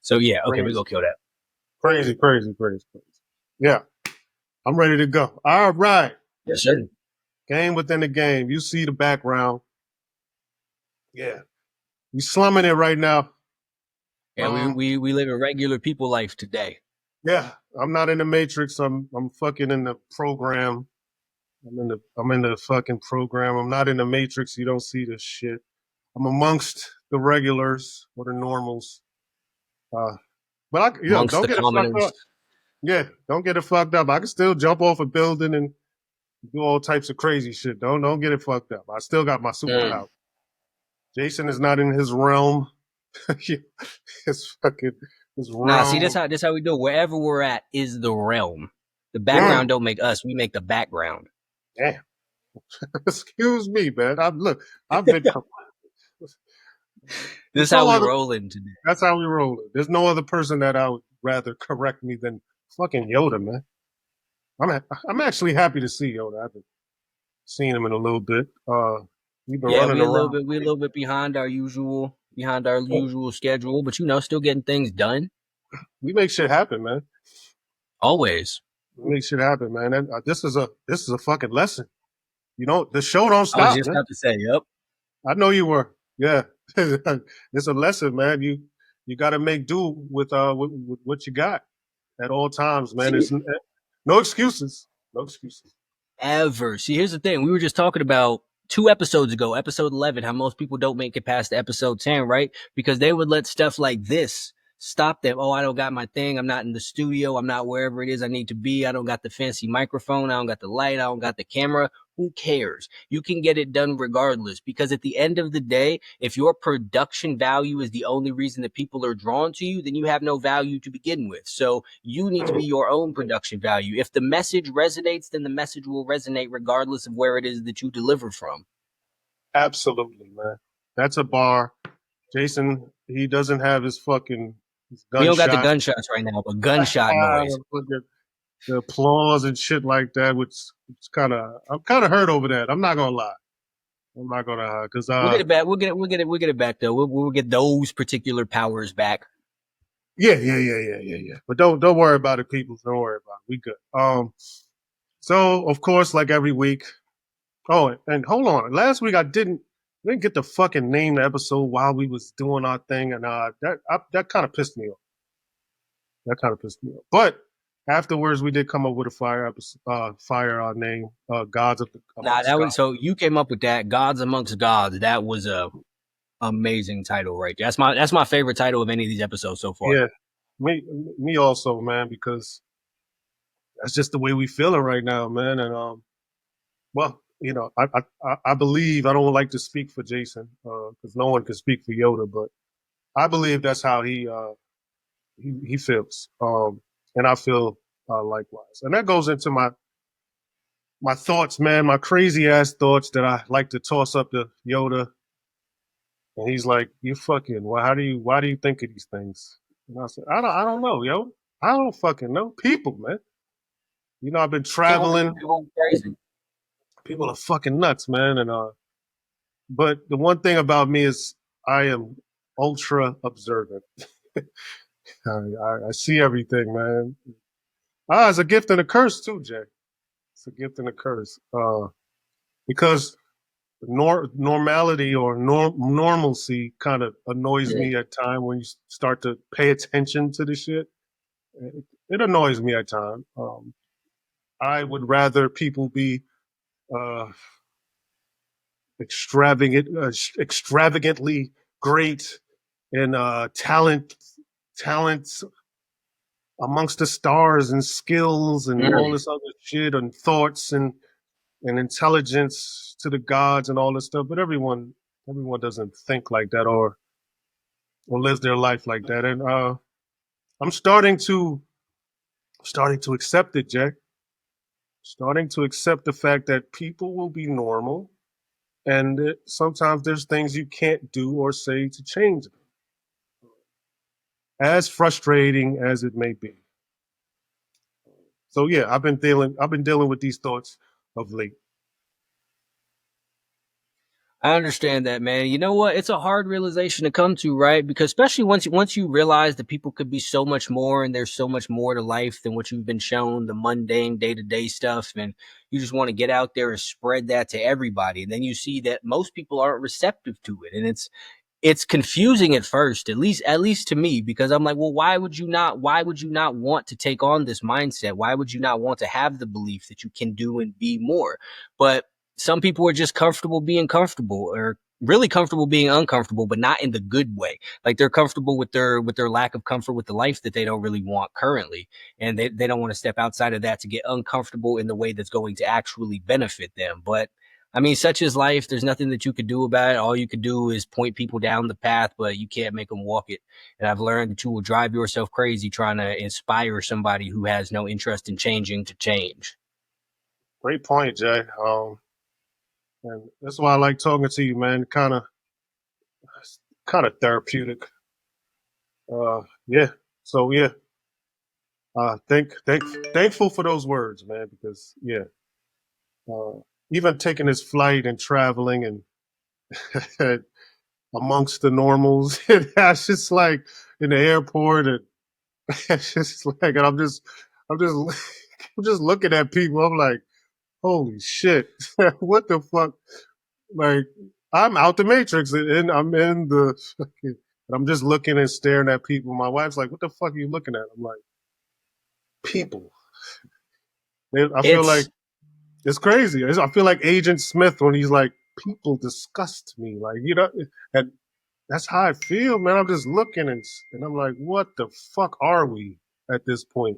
So yeah, okay, we Crazy, go kill that. crazy, crazy, crazy, crazy. Yeah, I'm ready to go. All right. Yes, sir. Game within the game. You see the background. Yeah. We slumming it right now. Yeah, we live a regular people life today. Yeah. I'm not in the matrix. I'm fucking in the program. I'm in the fucking program. I'm not in the matrix. You don't see this shit. I'm amongst the regulars or the normals. Uh, but Amongst don't the get it fucked commoners. up. Yeah, don't get it fucked up. I can still jump off a building and do all types of crazy shit. Don't get it fucked up. I still got my superpower. Jason is not in his realm. his fucking his Nah, see, realm. this how we do it. Wherever we're at is the realm. The Mm, background don't make us. We make the background. damn. Excuse me, man. I've been. This There's how no we other. rolling today. That's how we roll it. There's no other person that I would rather correct me than fucking Yoda, man. I'm actually happy to see Yoda. I haven't seen him in a little bit. We've been Yeah, running around. we a little bit behind our usual schedule, but still getting things done. We make shit happen, man. Always. We make shit happen, man. And, this is a fucking lesson. You know, the show don't I was stop, just man. about to say, yep. I know you were. Yeah, it's a lesson, man. You got to make do with what you got at all times, man. See, It's no excuses. No excuses. ever. See, here's the thing. We were just talking about 2 episodes ago, episode 11, how most people don't make it past episode 10, right? Because they would let stuff like this stop them. Oh, I don't got my thing. I'm not in the studio. I'm not wherever it is I need to be. I don't got the fancy microphone. I don't got the light. I don't got the camera. Who cares? You can get it done regardless, because at the end of the day, if your production value is the only reason that people are drawn to you, then you have no value to begin with. So you need to be your own production value. If the message resonates, then the message will resonate regardless of where it is that you deliver from. Absolutely, man. That's a bar. Jason, he doesn't have his We don't got the gunshot. gunshots right now, but gunshot noise. The applause and shit like that, which it's I'm kind of hurt over that. I'm not gonna lie. I'm not gonna lie because We'll get it back. We'll get it back though. We'll get those particular powers back. yeah. But don't worry about it, people. Don't worry about it. We good. So of course, like every week. Oh, and hold on. Last week we didn't get to fucking name the episode while we was doing our thing, and that kind of pissed me off. That kind of pissed me off. But afterwards, we did come up with a fire name, Gods Nah, Amongst that was Gods. so you came up with that. Gods Amongst Gods. That was a amazing title right there. That's my favorite title of any of these episodes so far. Yeah, me me also, man, because that's just the way we feeling right now, man. And well, you know, I believe I don't like to speak for Jason because no one can speak for Yoda, but I believe that's how he feels, and I feel likewise. And that goes into my thoughts, man, my crazy ass thoughts that I like to toss up to Yoda, and he's like, "You fucking well, why do you think of these things?" And I said, I don't know, yo, I don't fucking know people, man. You know, I've been traveling. People crazy. People are fucking nuts, man, and but the one thing about me is I am ultra observant. I see everything, man. It's a gift and a curse too, Jay. It's a gift and a curse. Because normality or normalcy kind of annoys me at time when you start to pay attention to the shit. It annoys me at time. I would rather people be uh, extravagantly great and talents amongst the stars and skills and all Mm. this other shit and thoughts and intelligence to the gods and all this stuff. But everyone doesn't think like that or live their life like that. And I'm starting to accept it, Jack. Starting to accept the fact that people will be normal, and that sometimes there's things you can't do or say to change them, as frustrating as it may be. So yeah, I've been dealing with these thoughts of late. I understand that, man. You know what? It's a hard realization to come to, right? Because especially once you realize that people could be so much more and there's so much more to life than what you've been shown, the mundane day-to-day stuff, and you just want to get out there and spread that to everybody. And then you see that most people aren't receptive to it. And it's confusing at first, at least to me, because I'm like, well, why would you not want to take on this mindset? Why would you not want to have the belief that you can do and be more? But some people are just comfortable being comfortable, or really comfortable being uncomfortable, but not in the good way. Like they're comfortable with their lack of comfort with the life that they don't really want currently. And they don't want to step outside of that to get uncomfortable in the way that's going to actually benefit them. But I mean, such is life. There's nothing that you could do about it. All you could do is point people down the path, but you can't make them walk it. And I've learned that you will drive yourself crazy trying to inspire somebody who has no interest in changing to change. Great point, Jay. And that's why I like talking to you, man. Kind of therapeutic. Yeah. So yeah. Thankful for those words, man. Because yeah, uh, even taking this flight and traveling and amongst the normals, it's just like in the airport, and it's just like, and I'm just, I'm just looking at people. I'm like, holy shit, what the fuck? Like, I'm out the matrix, and I'm in the. And I'm just looking and staring at people. My wife's like, "What the fuck are you looking at?" I'm like, "People." I feel like It's it's crazy. I feel like Agent Smith when he's like, "People disgust me." Like, and that's how I feel, man. I'm just looking and I'm like, "What the fuck are we at this point?"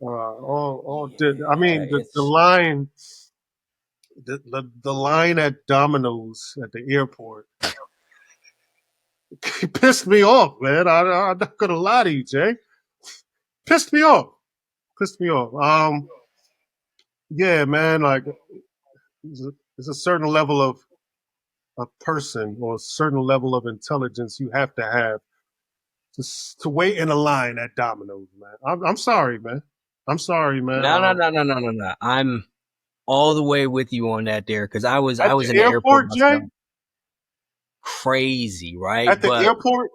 I yeah, mean, the it's line, the line at Domino's at the airport pissed me off, man. I'm not gonna lie to you, Jay. Pissed me off. Pissed me off. Yeah, man. Like, there's a certain level of a person or a certain level of intelligence you have to have to wait in a line at Domino's, man. I'm sorry, man. I'm sorry, man. no, no, no, no, no, no, no. I'm all the way with you on that there because I was I At was the in the airport airport, Jay. myself. Crazy, right? At the But airport.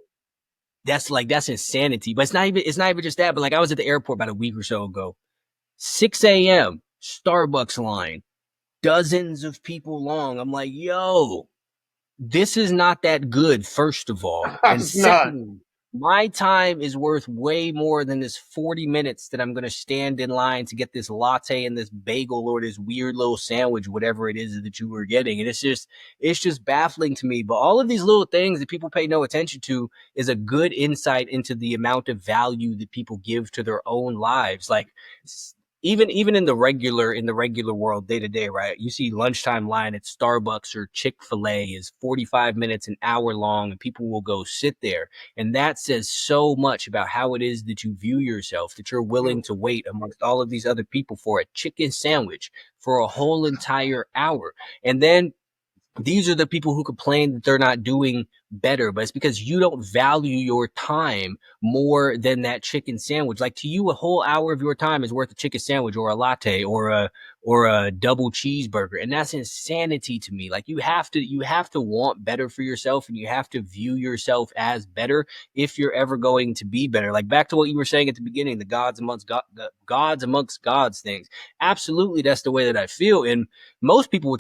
that's insanity. But it's not even just that. But like I was at the airport about a week or so ago. 6 a.m. Starbucks line, dozens of people long. I'm like, yo, this is not that good, first of all. And It's not. secondly, my time is worth way more than this 40 minutes that I'm going to stand in line to get this latte and this bagel or this weird little sandwich, whatever it is that you were getting. And it's just baffling to me. But all of these little things that people pay no attention to is a good insight into the amount of value that people give to their own lives. Like, even in the regular world day to day, right? You see lunchtime line at Starbucks or Chick-fil-A is 45 minutes, an hour long, and people will go sit there. And that says so much about how it is that you view yourself, that you're willing to wait amongst all of these other people for a chicken sandwich for a whole entire hour. And then these are the people who complain that they're not doing better, but it's because you don't value your time more than that chicken sandwich. Like to you, a whole hour of your time is worth a chicken sandwich or a latte or a double cheeseburger. And that's insanity to me. Like you have to want better for yourself and you have to view yourself as better if you're ever going to be better. Like back to what you were saying at the beginning, the gods amongst gods things. Absolutely, that's the way that I feel. And most people will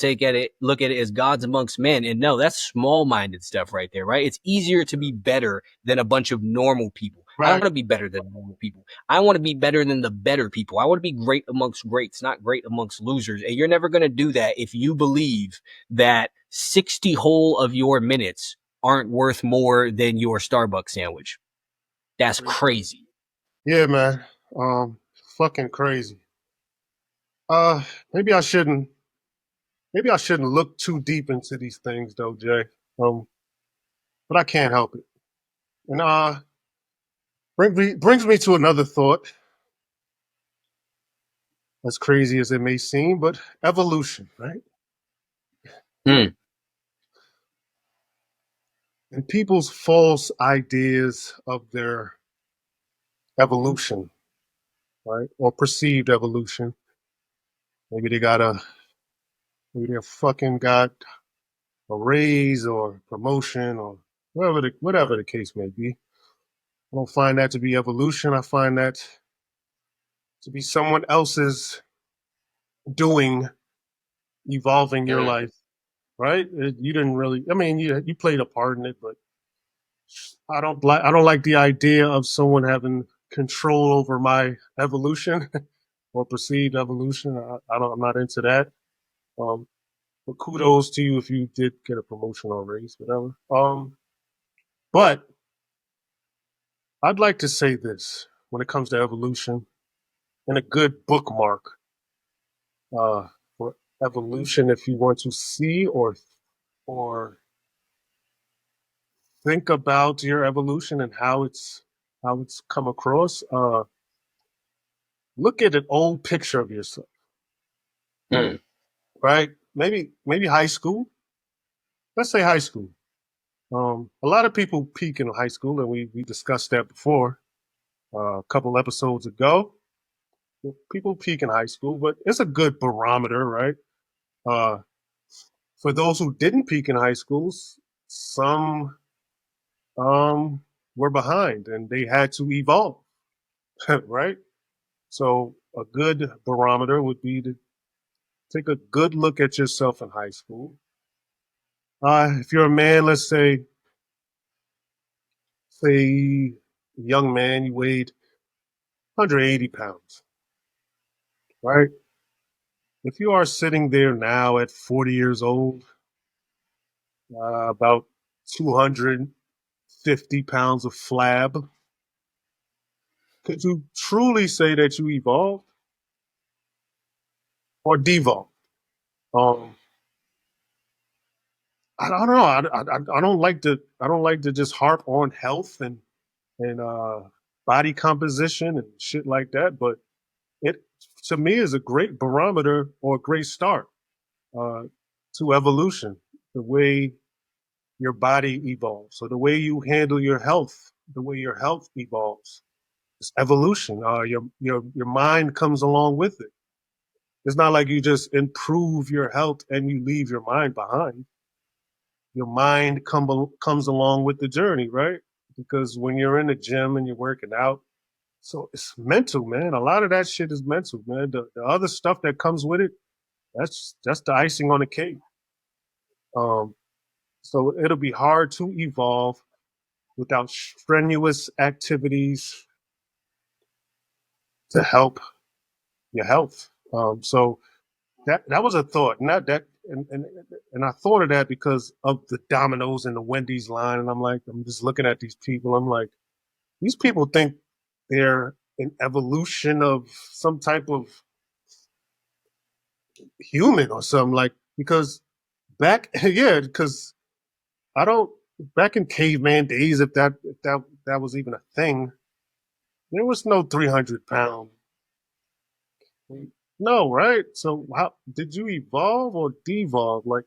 look at it as gods amongst men. And no, that's small minded stuff right there, right? It's easier to be better than a bunch of normal people. I don't Right. want to be better than normal people. I want to be better than the better people. I want to be great amongst greats, not great amongst losers. And you're never going to do that if you believe that 60 whole of your minutes aren't worth more than your Starbucks sandwich. That's Great point. crazy. Yeah, man. Um, Fucking crazy. Uh, maybe I shouldn't. Maybe I shouldn't look too deep into these things, though, Jay. But I can't help it. And brings me to another thought. As crazy as it may seem, but evolution, right? Hmm. And people's false ideas of their evolution, right? Or perceived evolution. Maybe they got a, maybe they fucking got a raise or promotion or whatever the case may be. I don't find that to be evolution. I find that to be someone else's doing, evolving your Mm. life, right? You didn't really. I mean, you played a part in it, but I don't like the idea of someone having control over my evolution or perceived evolution. I don't. I'm not into that. Um, but kudos to you if you did get a promotion or raise, whatever. But I'd like to say this when it comes to evolution and a good bookmark for evolution, if you want to see or think about your evolution and how it's come across. Look at an old picture of yourself, Mm. right? Maybe high school. Let's say high school. A lot of people peak in high school, and we discussed that before a couple episodes ago. People peak in high school, but it's a good barometer, right? Uh, for those who didn't peak in high schools, some um, were behind and they had to evolve, right? So a good barometer would be to take a good look at yourself in high school. If you're a man, let's say young man, you weighed 180 pounds, right? If you are sitting there now at 40 years old, about 250 pounds of flab, could you truly say that you evolved or devolved? Um, I don't know. I don't like to just harp on health and body composition and shit like that. But it to me is a great barometer or a great start uh, to evolution. The way your body evolves, so the way you handle your health, the way your health evolves, it's evolution. Your mind comes along with it. It's not like you just improve your health and you leave your mind behind. Your mind comes along with the journey, right? Because when you're in the gym and you're working out, so it's mental, man. A lot of that shit is mental, man. The other stuff that comes with it, that's the icing on the cake. Um, so it'll be hard to evolve without strenuous activities to help your health. So that was a thought, not that, and I thought of that because of the Domino's and the Wendy's line, and I'm just looking at these people. I'm like, these people think they're an evolution of some type of human or something, like, because back yeah, because I don't back in caveman days, if that was even a thing, there was no 300 pound. No, right? So how did you evolve or devolve? Like,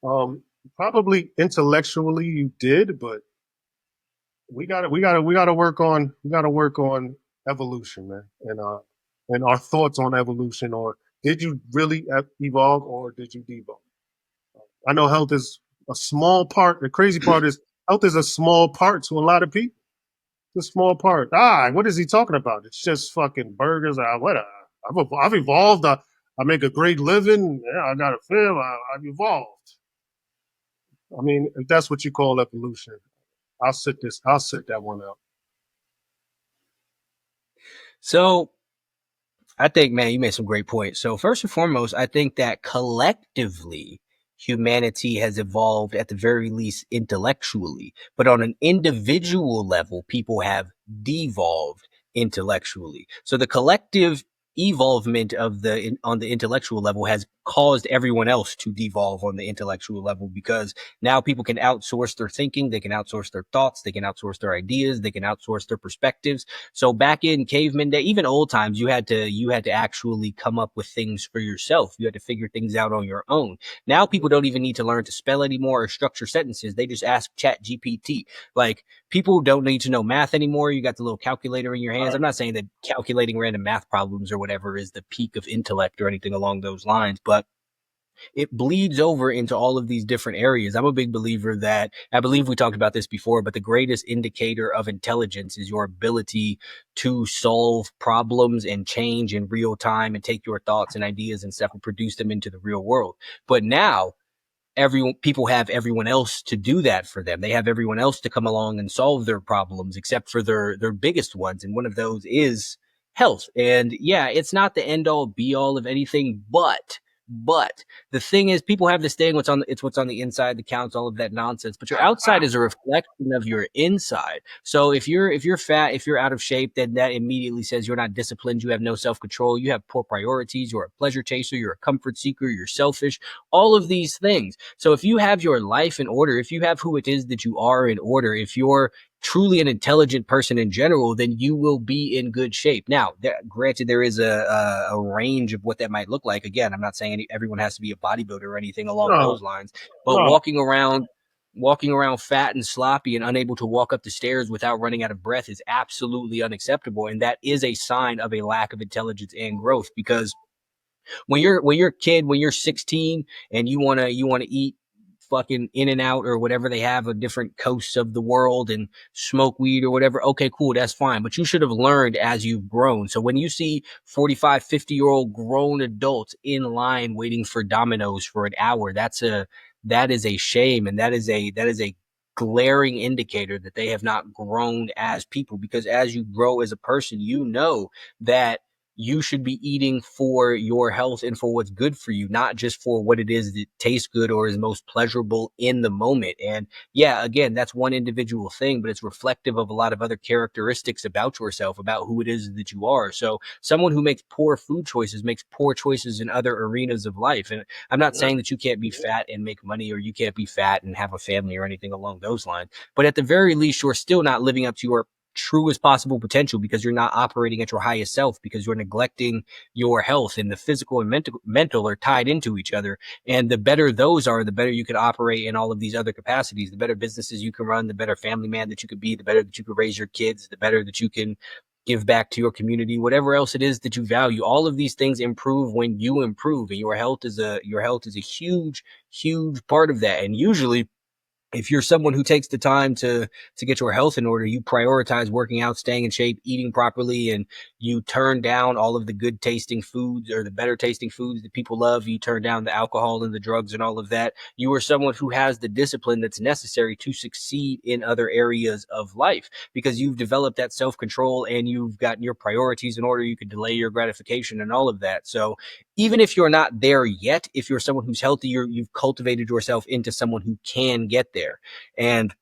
um, probably intellectually you did, but we gotta work on evolution, man, and our thoughts on evolution. Or did you really evolve, or did you devolve? I know health is a small part. The crazy part is health is a small part to a lot of people. It's a small part. What is he talking about? It's just fucking burgers. I've evolved. I make a great living. Yeah, I got a feel. I've evolved. I mean, if that's what you call evolution, I'll sit that one out. So I think, man, you made some great points. So first and foremost, I think that collectively humanity has evolved at the very least intellectually, but on an individual level, people have devolved intellectually. So the collective evolvement of on the intellectual level has caused everyone else to devolve on the intellectual level, because now people can outsource their thinking, they can outsource their thoughts, they can outsource their ideas, they can outsource their perspectives. So back in caveman day, even old times, you had to actually come up with things for yourself. You had to figure things out on your own. Now people don't even need to learn to spell anymore or structure sentences. They just ask Chat GPT. Like, people don't need to know math anymore. You got the little calculator in your hands. I'm not saying that calculating random math problems or whatever is the peak of intellect or anything along those lines, but it bleeds over into all of these different areas. I'm a big believer that, I believe we talked about this before, but the greatest indicator of intelligence is your ability to solve problems and change in real time and take your thoughts and ideas and stuff and produce them into the real world. But now, people have everyone else to do that for them. They have everyone else to come along and solve their problems, except for their biggest ones. And one of those is health. And yeah, it's not the end all be all of anything, but the thing is, people have this thing, it's what's on the inside that counts, all of that nonsense. But your outside is a reflection of your inside. So if you're fat, if you're out of shape, then that immediately says you're not disciplined, you have no self-control, you have poor priorities, you're a pleasure chaser, you're a comfort seeker, you're selfish, all of these things. So if you have your life in order, if you have who it is that you are in order, if you're truly an intelligent person in general, then you will be in good shape. Now, granted, there is a range of what that might look like. Again, I'm not saying everyone has to be a bodybuilder or anything along No, those lines, but no, walking around fat and sloppy and unable to walk up the stairs without running out of breath is absolutely unacceptable. And that is a sign of a lack of intelligence and growth, because when you're a kid, when you're 16 and you wanna eat fucking In and Out or whatever they have on different coasts of the world and smoke weed or whatever, okay, cool, that's fine. But you should have learned as you've grown. So when you see 45, 50-year-old grown adults in line waiting for Domino's for an hour, that is a shame, and that is a glaring indicator that they have not grown as people. Because as you grow as a person, you know that you should be eating for your health and for what's good for you, not just for what it is that tastes good or is most pleasurable in the moment. And yeah, again, that's one individual thing, but it's reflective of a lot of other characteristics about yourself, about who it is that you are. So someone who makes poor food choices makes poor choices in other arenas of life. And I'm not yeah, saying that you can't be fat and make money, or you can't be fat and have a family or anything along those lines, but at the very least, you're still not living up to your truest possible potential, because you're not operating at your highest self, because you're neglecting your health. And the physical and mental are tied into each other. And the better those are, the better you could operate in all of these other capacities, the better businesses you can run, the better family man that you could be, the better that you could raise your kids, the better that you can give back to your community, whatever else it is that you value. All of these things improve when you improve, and your health is a huge part of that. And usually, if you're someone who takes the time to get your health in order, you prioritize working out, staying in shape, eating properly, and you turn down all of the good tasting foods or the better tasting foods that people love. You turn down the alcohol and the drugs and all of that. You are someone who has the discipline that's necessary to succeed in other areas of life, because you've developed that self-control and you've gotten your priorities in order. You can delay your gratification and all of that. So even if you're not there yet, if you're someone who's healthy, you've cultivated yourself into someone who can get there. And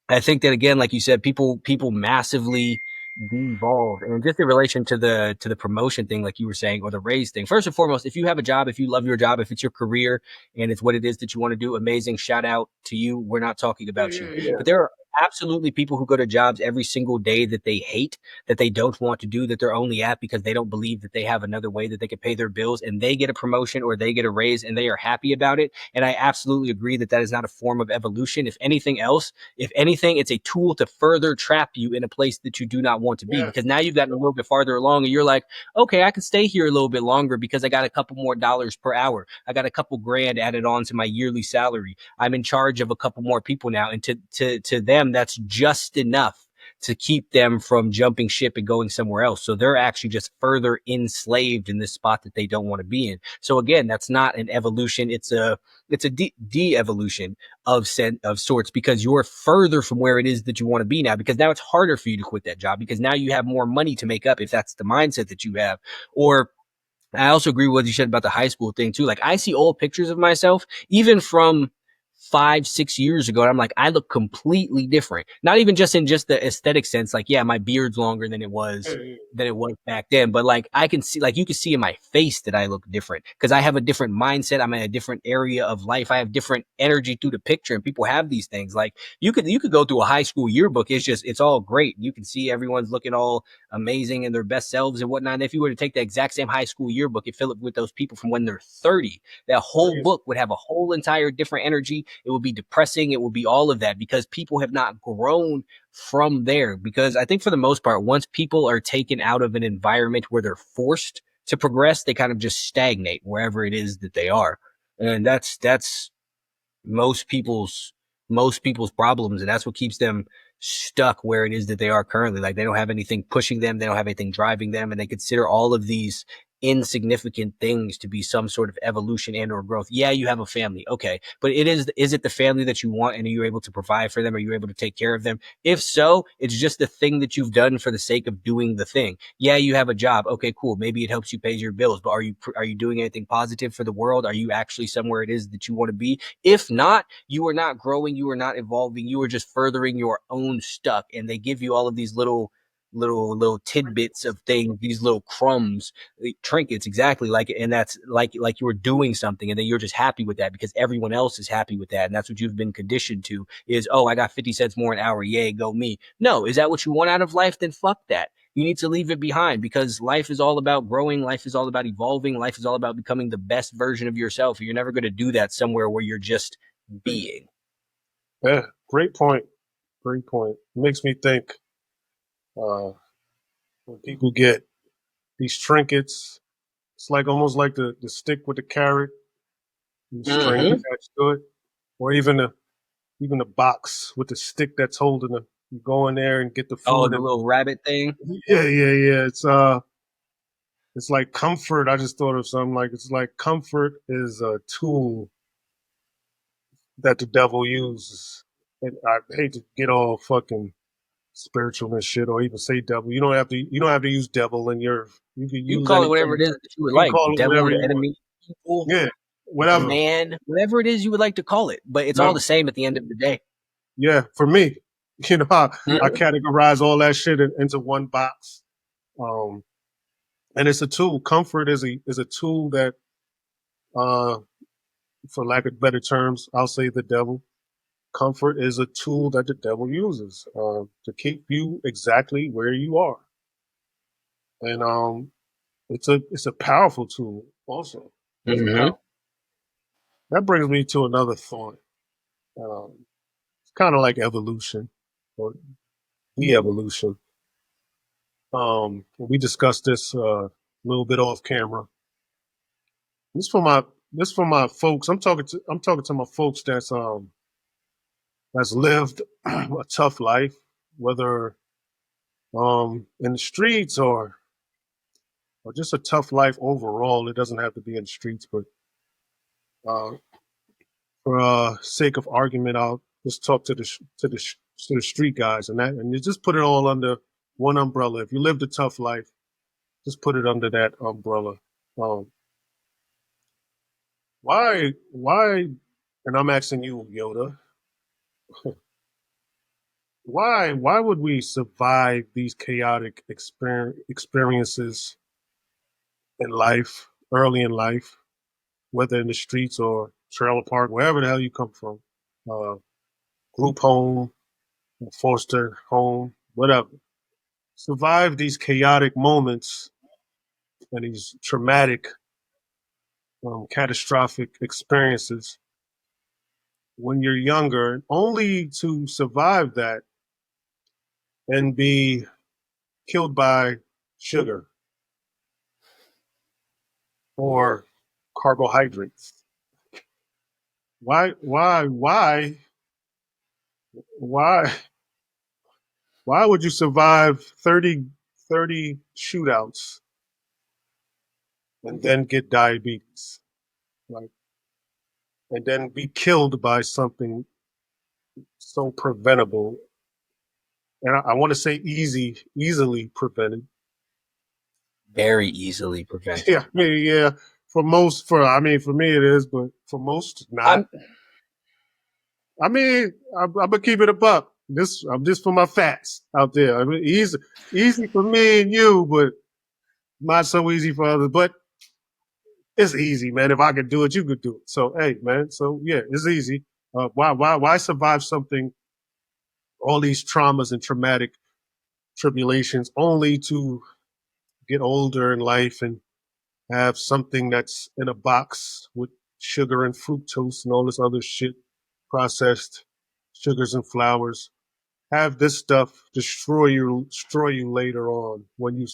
I think that, again, like you said, people massively devolve. And just in relation to the promotion thing, like you were saying, or the raise thing. First and foremost, if you have a job, if you love your job, if it's your career and it's what it is that you want to do, amazing. Shout out to you. We're not talking yeah, about you. yeah, But there are absolutely people who go to jobs every single day that they hate, that they don't want to do, that they're only at because they don't believe that they have another way that they can pay their bills, and they get a promotion or they get a raise and they are happy about it. And I absolutely agree that that is not a form of evolution. If anything, it's a tool to further trap you in a place that you do not want to be, yeah. because now you've gotten a little bit farther along and you're like, okay, I can stay here a little bit longer because I got a couple more dollars per hour. I got a couple grand added on to my yearly salary. I'm in charge of a couple more people now. And to them, that's just enough to keep them from jumping ship and going somewhere else. So they're actually just further enslaved in this spot that they don't want to be in. So again, that's not an evolution. It's a de-evolution of sorts, because you're further from where it is that you want to be now, because now it's harder for you to quit that job, because now you have more money to make up, if that's the mindset that you have. Or I also agree with what you said about the high school thing too. Like, I see old pictures of myself, even from 5, 6 years ago, and I'm like, I look completely different. Not even just in just the aesthetic sense. Like, yeah, my beard's longer than it was back then. But like, I can see, like, you can see in my face that I look different, because I have a different mindset. I'm in a different area of life. I have different energy through the picture, and people have these things. Like, you could go through a high school yearbook. It's all great. You can see everyone's looking all amazing and their best selves and whatnot. And if you were to take the exact same high school yearbook and fill it with those people from when they're 30, that whole Crazy. book would have a whole entire different energy. It would be depressing. It would be all of that, because people have not grown from there. Because I think, for the most part, once people are taken out of an environment where they're forced to progress, they kind of just stagnate wherever it is that they are. And that's most people's most people's problems, and that's what keeps them stuck where it is that they are currently. Like they don't have anything pushing them, they don't have anything driving them, and they consider all of these insignificant things to be some sort of evolution and or growth. Yeah, you have a family, okay, but is it the family that you want, and are you able to provide for them, are you able to take care of them? If so, it's just the thing that you've done for the sake of doing the thing. Yeah, you have a job, okay, cool, maybe it helps you pay your bills, but are you doing anything positive for the world? Are you actually somewhere it is that you want to be? If not, you are not growing, you are not evolving, you are just furthering your own stuck. And they give you all of these little tidbits of things, these little crumbs, trinkets, exactly, like, and that's like you were doing something, and then you're just happy with that because everyone else is happy with that, and that's what you've been conditioned to is, oh, I got 50 cents more an hour, yay, go me. No, is that what you want out of life? Then fuck that. You need to leave it behind because life is all about growing. Life is all about evolving. Life is all about becoming the best version of yourself. You're never going to do that somewhere where you're just being. Yeah, great point. Great point. It makes me think uh, when people get these trinkets, it's like almost like the stick with the carrot and the string Mm-hmm. attached to it, or even the box with the stick that's holding it. You go in there and get the Oh, food, the and little rabbit thing. yeah. It's like comfort. I just thought of something like it's like comfort is a tool that the devil uses. And I hate to get all fucking spiritual and shit, or even say devil. You don't have to use devil in your. You can You use call it anything. whatever it is that you would You can like. call it Devil, whatever the you want. enemy, evil, Yeah, the whatever. man, whatever it is you would like to call it. But it's all No, the same at the end of the day. yeah. For me, I Mm-hmm. categorize all that shit into one box. Um, and it's a tool. Comfort is a tool that, uh, for lack of better terms, I'll say the devil. Comfort is a tool that the devil uses to keep you exactly where you are, and it's a powerful tool. Also, it's Mm-hmm. powerful. That brings me to another thought. It's kind of like evolution or de-evolution. We discussed this a little bit off camera. This for my this for my folks. I'm talking to my folks that's lived a tough life, whether in the streets or just a tough life overall. It doesn't have to be in the streets, but uh, for sake of argument, I'll just talk to the street guys and you just put it all under one umbrella. If you lived a tough life, just put it under that umbrella. Um, why? And I'm asking you, Yoda, why would we survive these chaotic experiences in life, early in life, whether in the streets or trailer park, wherever the hell you come from, uh, group home, foster home, whatever. Survive these chaotic moments and these traumatic, catastrophic experiences when you're younger, only to survive that and be killed by sugar or carbohydrates. Why, why would you survive 30 shootouts and then get diabetes? Like, and then be killed by something so preventable. And I want to say easily prevented. Very easily prevented. Yeah, I mean, yeah. For me it is, but for most, not. I'm I mean, I'm gonna keep it a buck. I'm just for my fats out there. I mean, easy for me and you, but not so easy for others. But it's easy, man. If I could do it, you could do it. So, hey, man. So yeah, it's easy. Why survive something, all these traumas and traumatic tribulations, only to get older in life and have something that's in a box with sugar and fructose and all this other shit, processed sugars and flours. Have this stuff destroy you later on when you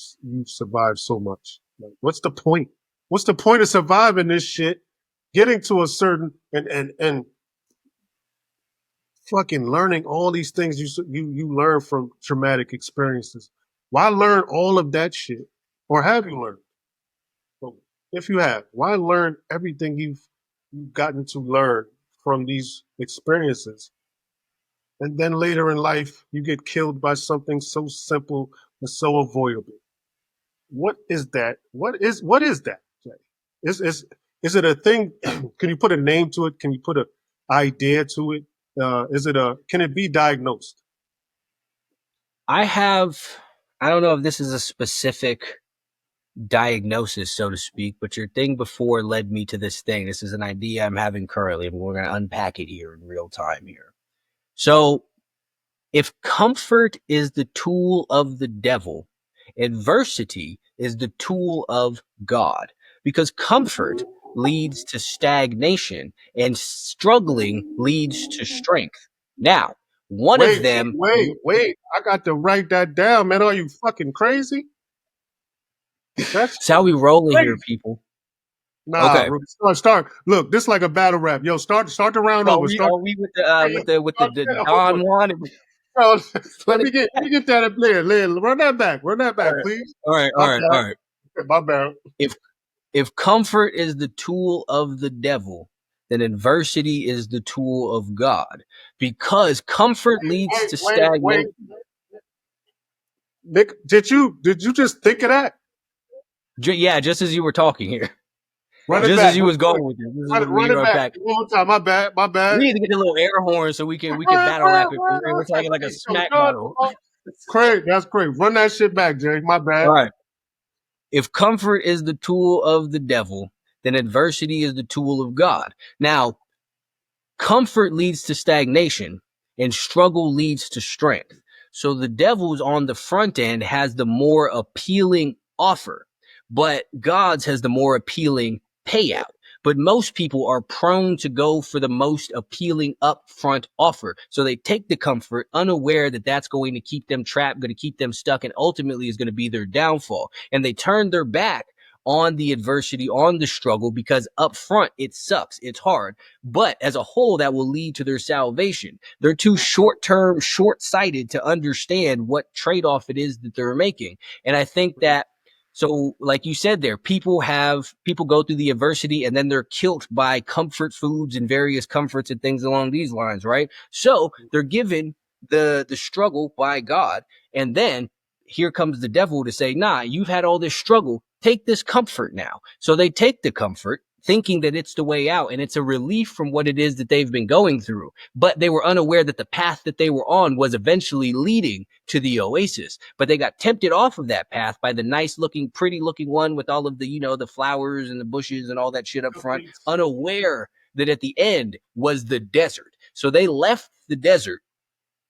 survive so much. Like, what's the point? What's the point of surviving this shit getting to a certain and fucking learning all these things you learn from traumatic experiences. Why learn all of that shit, or have you learned? Well, if you have, why learn everything you've gotten to learn from these experiences, and then later in life you get killed by something so simple and so avoidable? What is that? What is that, Jay? Is it a thing? Can you put a name to it? Can you put a idea to it? Is it a? Can it be diagnosed? I have, I don't know if this is a specific diagnosis, so to speak, but your thing before led me to this thing. This is an idea I'm having currently, and we're going to unpack it here in real time here. So, if comfort is the tool of the devil, adversity is the tool of God, because comfort leads to stagnation and struggling leads to strength. Now, one of Wait, them, wait. I got to write that down, man. Are you fucking crazy? That's that's how we rolling here, crazy. people. Nah, Okay. bro. Start. Look, this is like a battle rap. Yo, start the round Are over. we Start. are we with the Hold on. Don Juan? Oh, Let it, let me get that up there. Run that back. Run that all back, right, please. all right, My all right, bad. all right. My bad. If if comfort is the tool of the devil, then adversity is the tool of God, because comfort leads to Wait. stagnation. Nick, did you just think of that? Yeah, just as you were talking here, Run it just as back you real was quick. going with this is what Run we it back unpack. one more time. My bad. My We bad. need to get a little air horn so we can battle rap it for real. It's like a Yo, smack John, battle. Craig, that's great. Run that shit back, Jay. My All bad. right. If comfort is the tool of the devil, then adversity is the tool of God. Now, comfort leads to stagnation and struggle leads to strength. So the devil's on the front end has the more appealing offer, but God's has the more appealing payout. But most people are prone to go for the most appealing upfront offer. So they take the comfort, unaware that that's going to keep them trapped, going to keep them stuck, and ultimately is going to be their downfall. And they turn their back on the adversity, on the struggle, because up front it sucks, it's hard, but as a whole that will lead to their salvation. They're too short-term, short-sighted to understand what trade-off it is that they're making. And I think that, so like you said there, people go through the adversity and then they're killed by comfort foods and various comforts and things along these lines, right? So they're given the struggle by God, and then here comes the devil to say, nah, you've had all this struggle. Take this comfort now. So they take the comfort thinking that it's the way out and it's a relief from what it is that they've been going through. But they were unaware that the path that they were on was eventually leading to the oasis. But they got tempted off of that path by the nice looking, pretty looking one with all of the, the flowers and the bushes and all that shit up front, unaware that at the end was the desert. So they left the desert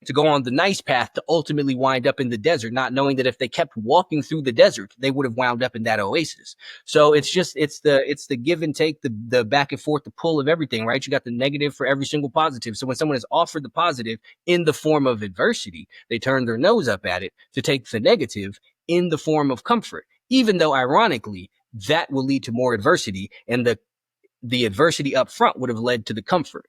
to go on the nice path to ultimately wind up in the desert, not knowing that if they kept walking through the desert, they would have wound up in that oasis. So it's the give and take, the back and forth, the pull of everything, right? You got the negative for every single positive. So when someone is offered the positive in the form of adversity, they turn their nose up at it to take the negative in the form of comfort, even though ironically that will lead to more adversity, and the adversity up front would have led to the comfort.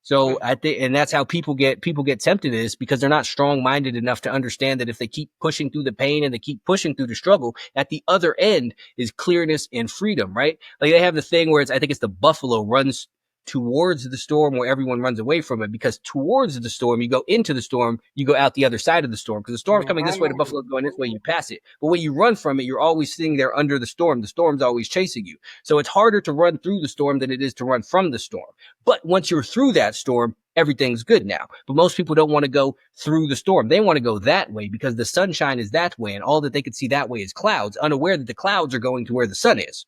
So I think, and that's how people get tempted is because they're not strong minded enough to understand that if they keep pushing through the pain and they keep pushing through the struggle, at the other end is clearness and freedom, right? Like they have the thing where I think it's the buffalo runs towards the storm where everyone runs away from it, because towards the storm, you go into the storm, you go out the other side of the storm, because the storm's coming this way, the buffalo's going this way, you pass it. But when you run from it, you're always sitting there under the storm. The storm's always chasing you. So it's harder to run through the storm than it is to run from the storm. But once you're through that storm, everything's good now. But most people don't want to go through the storm. They want to go that way because the sunshine is that way, and all that they can see that way is clouds, unaware that the clouds are going to where the sun is.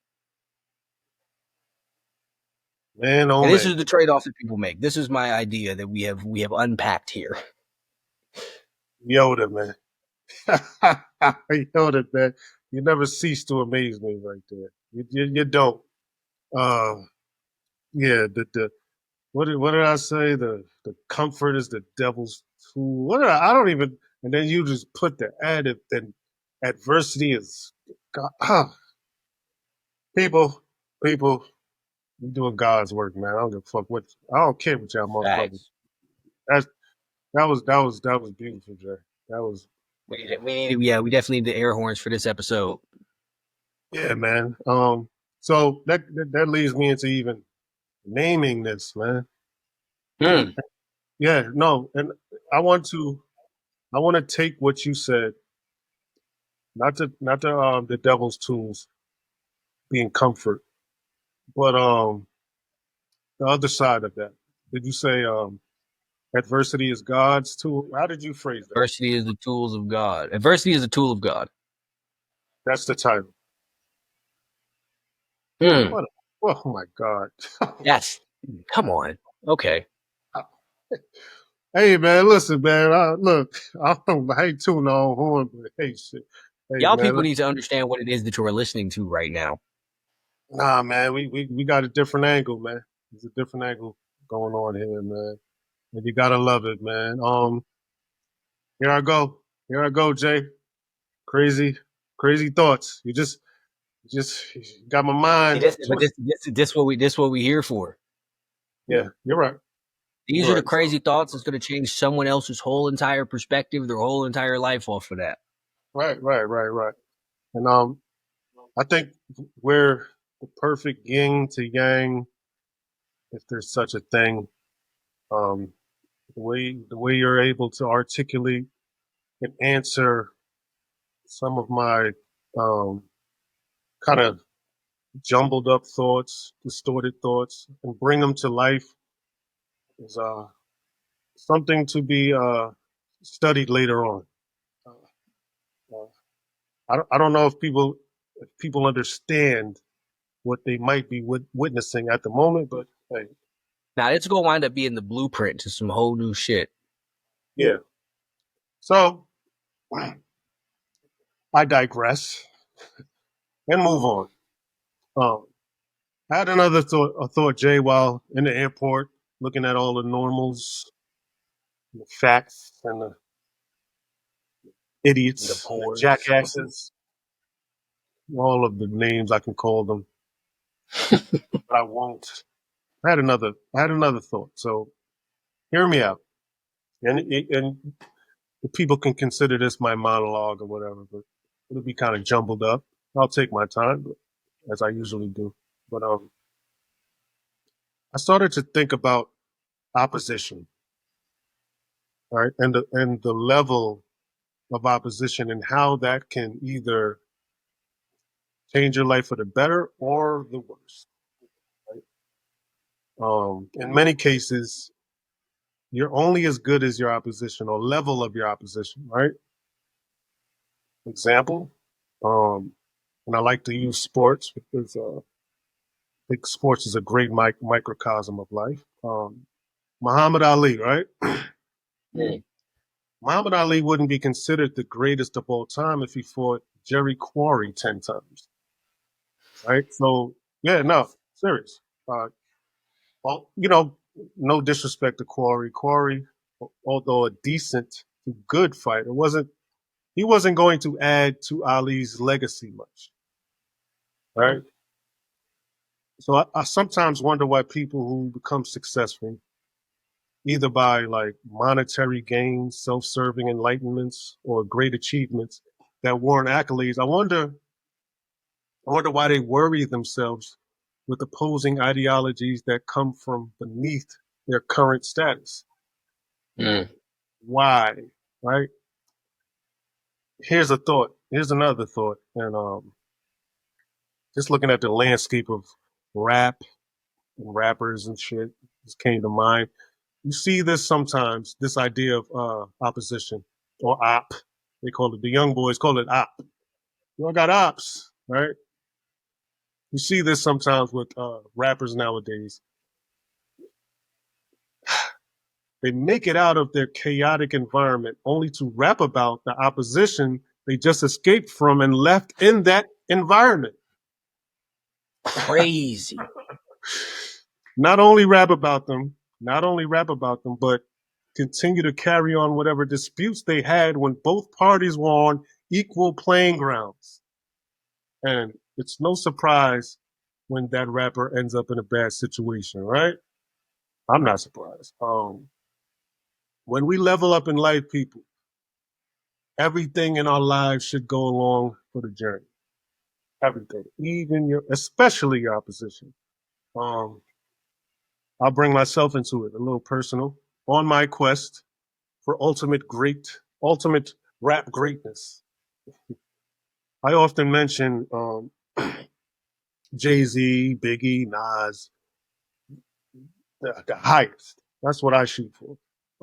Man, oh And this man. is the trade-off that people make. This is my idea that we have unpacked here. Yoda, man. Yoda, man. You never cease to amaze me right there. You don't. Um, yeah, what did I say? The comfort is the devil's tool. I don't even. And then you just put the added. Then adversity is God, people. People. We doing God's work, man. I don't give a fuck what. I don't care what y'all motherfuckers. Facts. That's that was beautiful, Jay. That was We definitely need the air horns for this episode. yeah, man. So that leads me into even naming this, man. And Hmm. yeah, no, and I want to I want to take what you said, not the devil's tools being comfort, but the other side of that. Did you say adversity is God's tool? How did you phrase that? Adversity is the tools of God. Adversity is a tool of God. That's the title. Hmm. What? Oh my God. Yes. Come on. Okay. Hey man, listen, man. Look, I ain't tooting on horn, but hey, shit. Hey Y'all man, people need to understand what it is that you're listening to right now. nah, man. We got a different angle, man. There's a different angle going on here, man. And you gotta love it, man. Here I go. Here I go, Jay. Crazy, crazy thoughts. You just got my See, mind but twisted. this what we here for. Yeah, you're right. These are You're the right. So, crazy thoughts that's going to change someone else's whole entire perspective, their whole entire life off of that. right. And I think we're the perfect yin to yang, if there's such a thing. Um, the way you're able to articulate and answer some of my um, kind of jumbled up thoughts, distorted thoughts, and bring them to life is something to be studied later on. Uh, uh, I don't know if people understand what they might be witnessing at the moment, but hey, Now, it's going to wind up being the blueprint to some whole new shit. yeah. So I digress and move on. Um, I had another thought, Jay, while in the airport, looking at all the normals, the facts, and the The idiots, and the pores. jackasses, all of the names I can call them, but I won't. I had another thought. So hear me out, and the people can consider this my monologue or whatever, but it'll be kind of jumbled up. I'll take my time, as I usually do. But I started to think about opposition, right, and the level of opposition and how that can either change your life for the better or the worse. Right? In many cases, you're only as good as your opposition or level of your opposition, right? Example, um, and I like to use sports because I think sports is a great microcosm of life. Muhammad Ali, right? Mm. Muhammad Ali wouldn't be considered the greatest of all time if he fought Jerry Quarry 10 times, right? So, yeah, no, serious. Uh, well, no disrespect to Quarry. Quarry, although a decent to good fighter, he wasn't going to add to Ali's legacy much, right? So I sometimes wonder why people who become successful, either by like monetary gains, self-serving enlightenments, or great achievements that warrant accolades, I wonder why they worry themselves with opposing ideologies that come from beneath their current status. Mm. Why? Right? Here's a thought. Here's another thought. And just looking at the landscape of rap and rappers and shit, this came to mind. You see this sometimes, this idea of opposition or op. They call it, the young boys call it op. You all got ops, right? You see this sometimes with rappers nowadays. They make it out of their chaotic environment only to rap about the opposition they just escaped from and left in that environment. Crazy. Not only rap about them, not only rap about them, but continue to carry on whatever disputes they had when both parties were on equal playing grounds. And it's no surprise when that rapper ends up in a bad situation, right? I'm not surprised. When we level up in life, people, everything in our lives should go along for the journey. Everything, even especially your opposition. Um, I'll bring myself into it, a little personal. On my quest for ultimate rap greatness, I often mention Jay Z, Biggie, Nas, the highest. That's what I shoot for.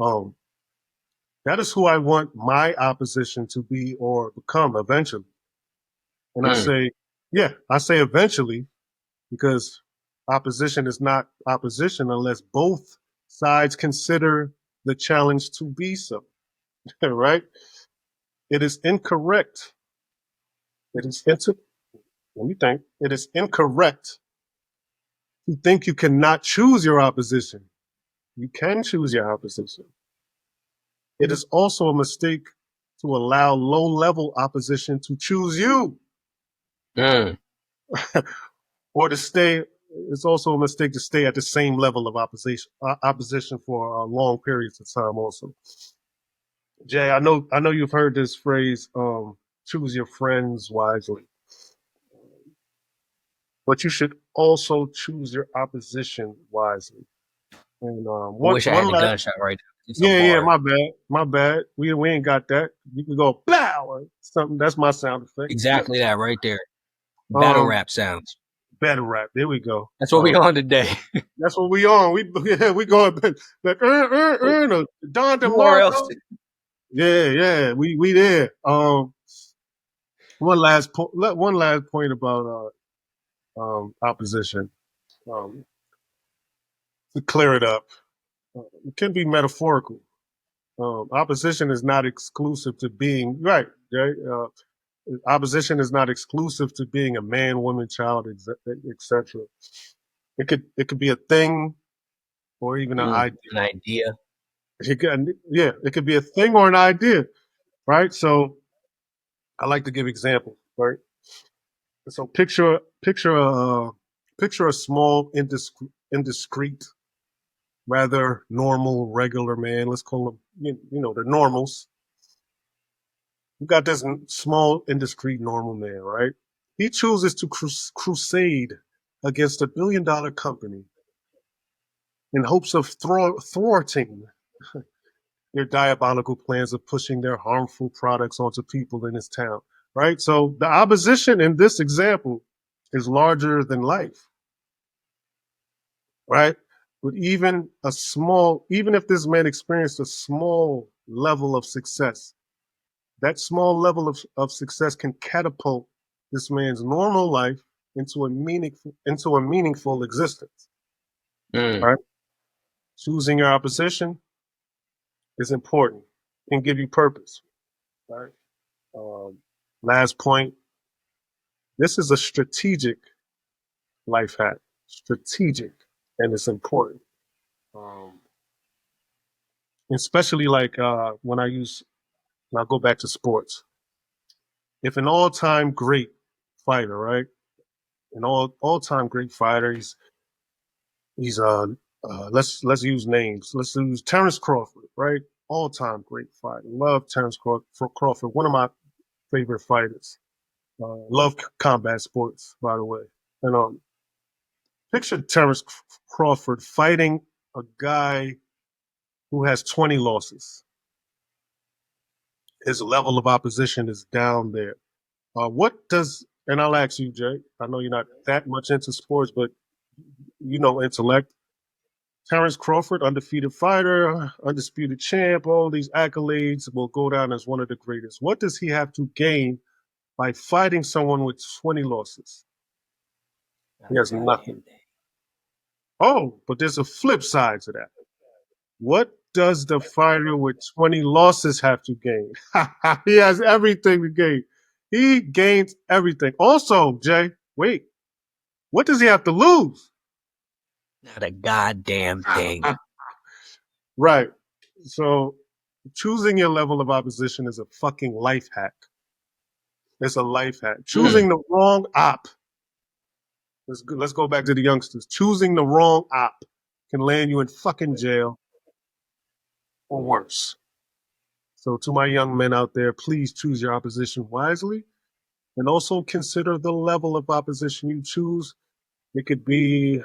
Um, that is who I want my opposition to be or become eventually. And I Mm. say, yeah, I say eventually because opposition is not opposition unless both sides consider the challenge to be so, right? It is incorrect. It is let me think. It is incorrect to think you cannot choose your opposition. You can choose your opposition. It is also a mistake to allow low-level opposition to choose you Mm. or to stay. It's also a mistake to stay at the same level of opposition for long periods of time. Also, Jay, I know you've heard this phrase, "choose your friends wisely," but you should also choose your opposition wisely. And I one wish I one had the last, gunshot right now. It's a yeah, bar. my bad. We ain't got that. You can go blow or something. That's my sound effect. Exactly that right there. Battle Um, rap sounds. Better rap. There we go. That's what we on today. That's what we on. We going like Don Nowhere else. DeMarco. Yeah. We there. One last point about opposition. Um, to clear it up, it can be metaphorical. Opposition is not exclusive to being right. Right. Opposition is not exclusive to being a man, woman, child, etc. It could be a thing or even an idea. An idea. It could be a thing or an idea, right? So I like to give examples, right? So picture a small, indiscreet, rather normal, regular man. Let's call them, the normals. You got this small, indiscreet, normal man, right? He chooses to crusade against $1 billion company in hopes of thwarting their diabolical plans of pushing their harmful products onto people in his town, right? So the opposition in this example is larger than life, right? But even if this man experienced a small level of success, that small level of success can catapult this man's normal life into a meaningful existence, Mm. right? Choosing your opposition is important and give you purpose, right? Um, Last point. This is a strategic life hack. Strategic, and it's important. Um, Especially like when I go back to sports. If an all-time great fighter, right? An all-time great fighter, he's let's use names. Let's use Terrence Crawford, right? All-time great fighter. Love Terrence Crawford, one of my favorite fighters. Love combat sports, by the way. And picture Terrence Crawford fighting a guy who has 20 losses. His level of opposition is down there. And I'll ask you, Jay, I know you're not that much into sports, but intellect. Terrence Crawford, undefeated fighter, undisputed champ, all these accolades will go down as one of the greatest. What does he have to gain by fighting someone with 20 losses? Not He a has goddamn nothing. thing. Oh, but there's a flip side to that. What does the fighter with 20 losses have to gain? He has everything to gain. He gains everything. Also, Jay, wait, what does he have to lose? Not a goddamn thing. Right. So choosing your level of opposition is a fucking life hack. It's a life hack. Mm. Choosing the wrong op Let's go back to the youngsters. Choosing the wrong op can land you in fucking jail or worse. So to my young men out there, please choose your opposition wisely and also consider the level of opposition you choose. It could be,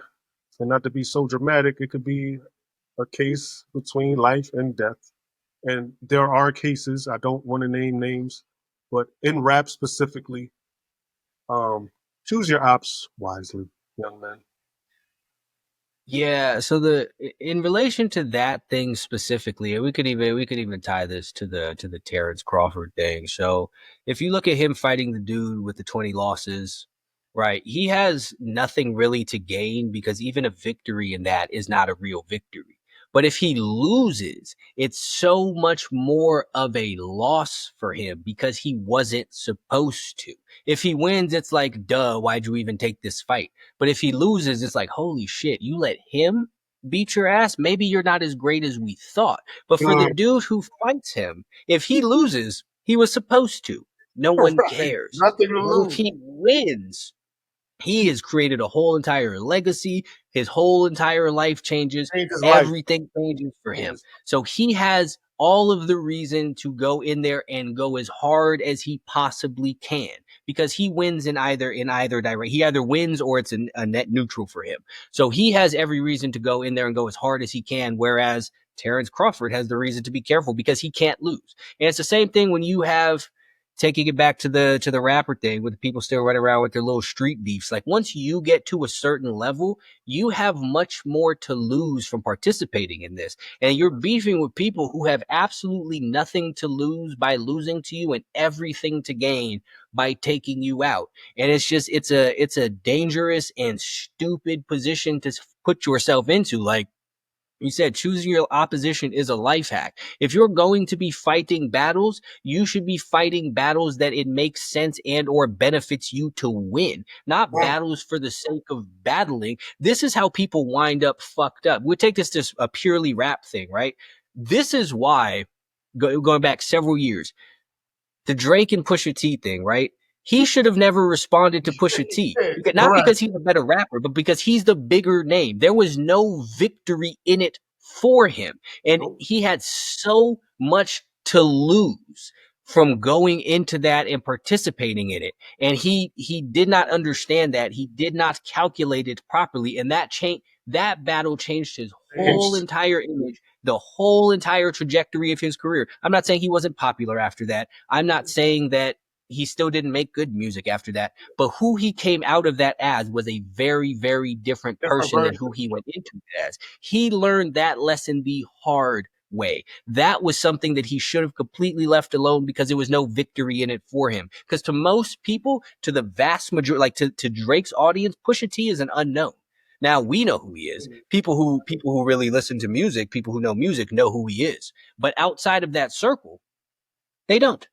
and not to be so dramatic, it could be a case between life and death. And there are cases, I don't want to name names, but in rap specifically, um, choose your ops wisely, young man. Yeah, so the in relation to that thing specifically, and we could even tie this to the Terrence Crawford thing. So if you look at him fighting the dude with the 20 losses, right, he has nothing really to gain because even a victory in that is not a real victory. But if he loses, it's so much more of a loss for him because he wasn't supposed to. If he wins, it's like, duh, why'd you even take this fight? But if he loses, it's like, holy shit, you let him beat your ass? Maybe you're not as great as we thought. But for the Mm, dude who fights him, if he loses, he was supposed to. No one right. cares. Nothing to But if lose. he wins, he has created a whole entire legacy. His whole entire life changes. Change his life. Everything changes for him. Yes. So he has all of the reason to go in there and go as hard as he possibly can because he wins in either direction. He either wins or it's a net neutral for him. So he has every reason to go in there and go as hard as he can. Whereas Terrence Crawford has the reason to be careful because he can't lose. And it's the same thing when you have taking it back to the rapper thing with people still running around with their little street beefs. Like once you get to a certain level, you have much more to lose from participating in this. And you're beefing with people who have absolutely nothing to lose by losing to you and everything to gain by taking you out. And it's a dangerous and stupid position to put yourself into. Like you said, choosing your opposition is a life hack. If you're going to be fighting battles, you should be fighting battles that it makes sense and or benefits you to win, not Right. battles for the sake of battling. This is how people wind up fucked up. We take this to a purely rap thing, right? This is why, going back several years, the Drake and Pusha T thing, right? He should have never responded to Pusha T. Not Correct. because he's a better rapper, but because he's the bigger name. There was no victory in it for him. And Nope. he had so much to lose from going into that and participating in it. And he did not understand that. He did not calculate it properly. And that battle changed his whole Changed. entire image, the whole entire trajectory of his career. I'm not saying he wasn't popular after that. I'm not saying that he still didn't make good music after that, but who he came out of that as was a very, very different Different person than version. who he went into it as. He learned that lesson the hard way. That was something that he should have completely left alone because there was no victory in it for him. Because to most people, to the vast majority, like to Drake's audience, Pusha T is an unknown. Now we know who he is. People who really listen to music, people who know who he is. But outside of that circle, they don't.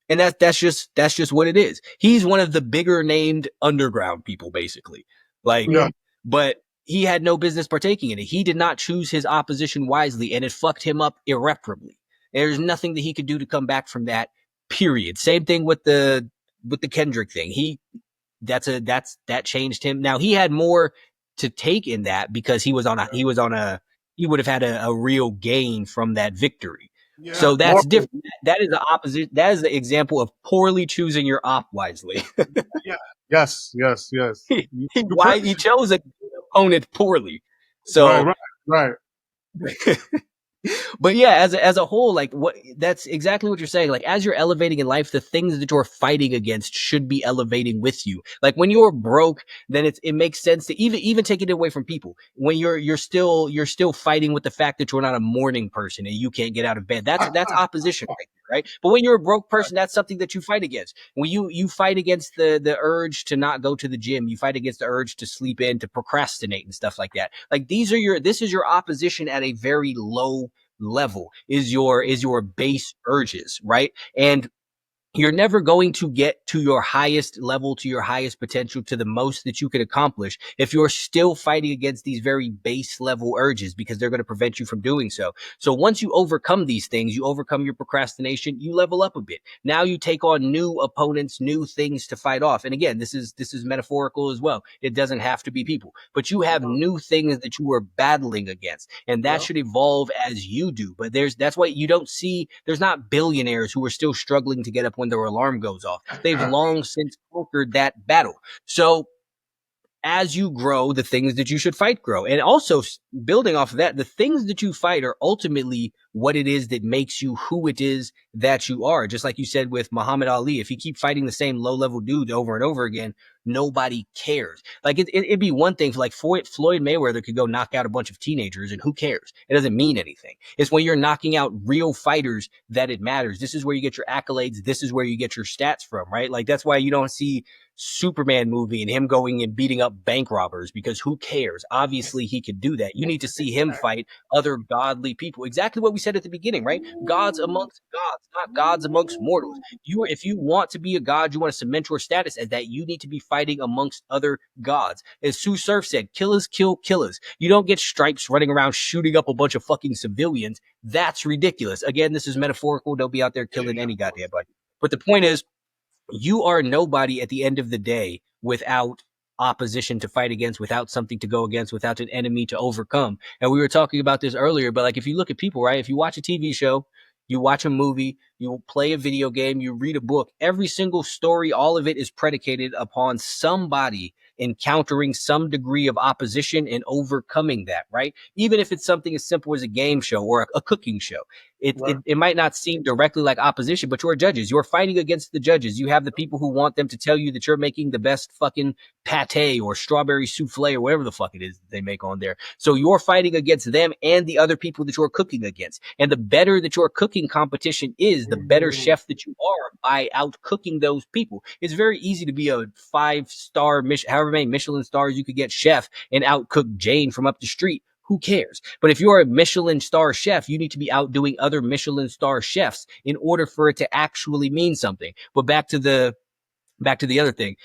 And that's just what it is. He's one of the bigger named underground people, basically. Like, Yeah. but he had no business partaking in it. He did not choose his opposition wisely, and it fucked him up irreparably. There's nothing that he could do to come back from that. Period. Same thing with the Kendrick thing. That changed him. Now he had more to take in that because he would have had a real gain from that victory. Yeah. So More. that's different. That is the opposite. That is the example of poorly choosing your op wisely. Yeah. Yes. Yes. Yes. You Why pretty he chose a opponent poorly. right. So Right. Right. but yeah, as a whole, like what that's exactly what you're saying. Like as you're elevating in life, the things that you're fighting against should be elevating with you. Like when you're broke, then it makes sense to even take it away from people. When you're still fighting with the fact that you're not a morning person and you can't get out of bed. That's opposition right there, right? But when you're a broke person, that's something that you fight against. When you fight against the urge to not go to the gym, you fight against the urge to sleep in, to procrastinate and stuff like that. Like this is your opposition at a very low level is your base urges, right? And you're never going to get to your highest level, to your highest potential, to the most that you could accomplish if you're still fighting against these very base level urges, because they're going to prevent you from doing so. So once you overcome these things, you overcome your procrastination, you level up a bit. Now you take on new opponents, new things to fight off. And again, this is metaphorical as well. It doesn't have to be people, but you have new things that you are battling against, and that Yeah. should evolve as you do. But that's why you don't see, there's not billionaires who are still struggling to get up when their alarm goes off. They've long since conquered that battle. So as you grow, the things that you should fight grow. And also building off of that, the things that you fight are ultimately what it is that makes you who it is that you are. Just like you said with Muhammad Ali, if you keep fighting the same low level dude over and over again, nobody cares. Like it'd be one thing for like Floyd Mayweather could go knock out a bunch of teenagers and who cares? It doesn't mean anything. It's when you're knocking out real fighters that it matters. This is where you get your accolades. This is where you get your stats from, right? Like that's why you don't see Superman movie and him going and beating up bank robbers, because who cares? Obviously he could do that. You need to see him fight other godly people. Exactly what we said at the beginning, right? Gods amongst gods, not gods amongst mortals. If you want to be a god, you want to cement your status as that, you need to be fighting amongst other gods. As Sue Surf said, killers kill killers. You don't get stripes running around shooting up a bunch of fucking civilians. That's ridiculous. Again, this is metaphorical. Don't be out there killing any goddamn body. But the point is, you are nobody at the end of the day without opposition to fight against, without something to go against, without an enemy to overcome. And we were talking about this earlier, but like if you look at people, right? If you watch a TV show, you watch a movie, you play a video game, you read a book, every single story, all of it is predicated upon somebody encountering some degree of opposition and overcoming that, right? Even if it's something as simple as a game show or a cooking show. It might not seem directly like opposition, but you're judges. You're fighting against the judges. You have the people who want them to tell you that you're making the best fucking pate or strawberry souffle or whatever the fuck it is they make on there. So you're fighting against them and the other people that you're cooking against. And the better that your cooking competition is, the better chef that you are by out cooking those people. It's very easy to be a 5-star, however many Michelin stars you could get chef and outcook Jane from up the street. Who cares? But if you're a Michelin star chef, you need to be outdoing other Michelin star chefs in order for it to actually mean something. But back to the other thing.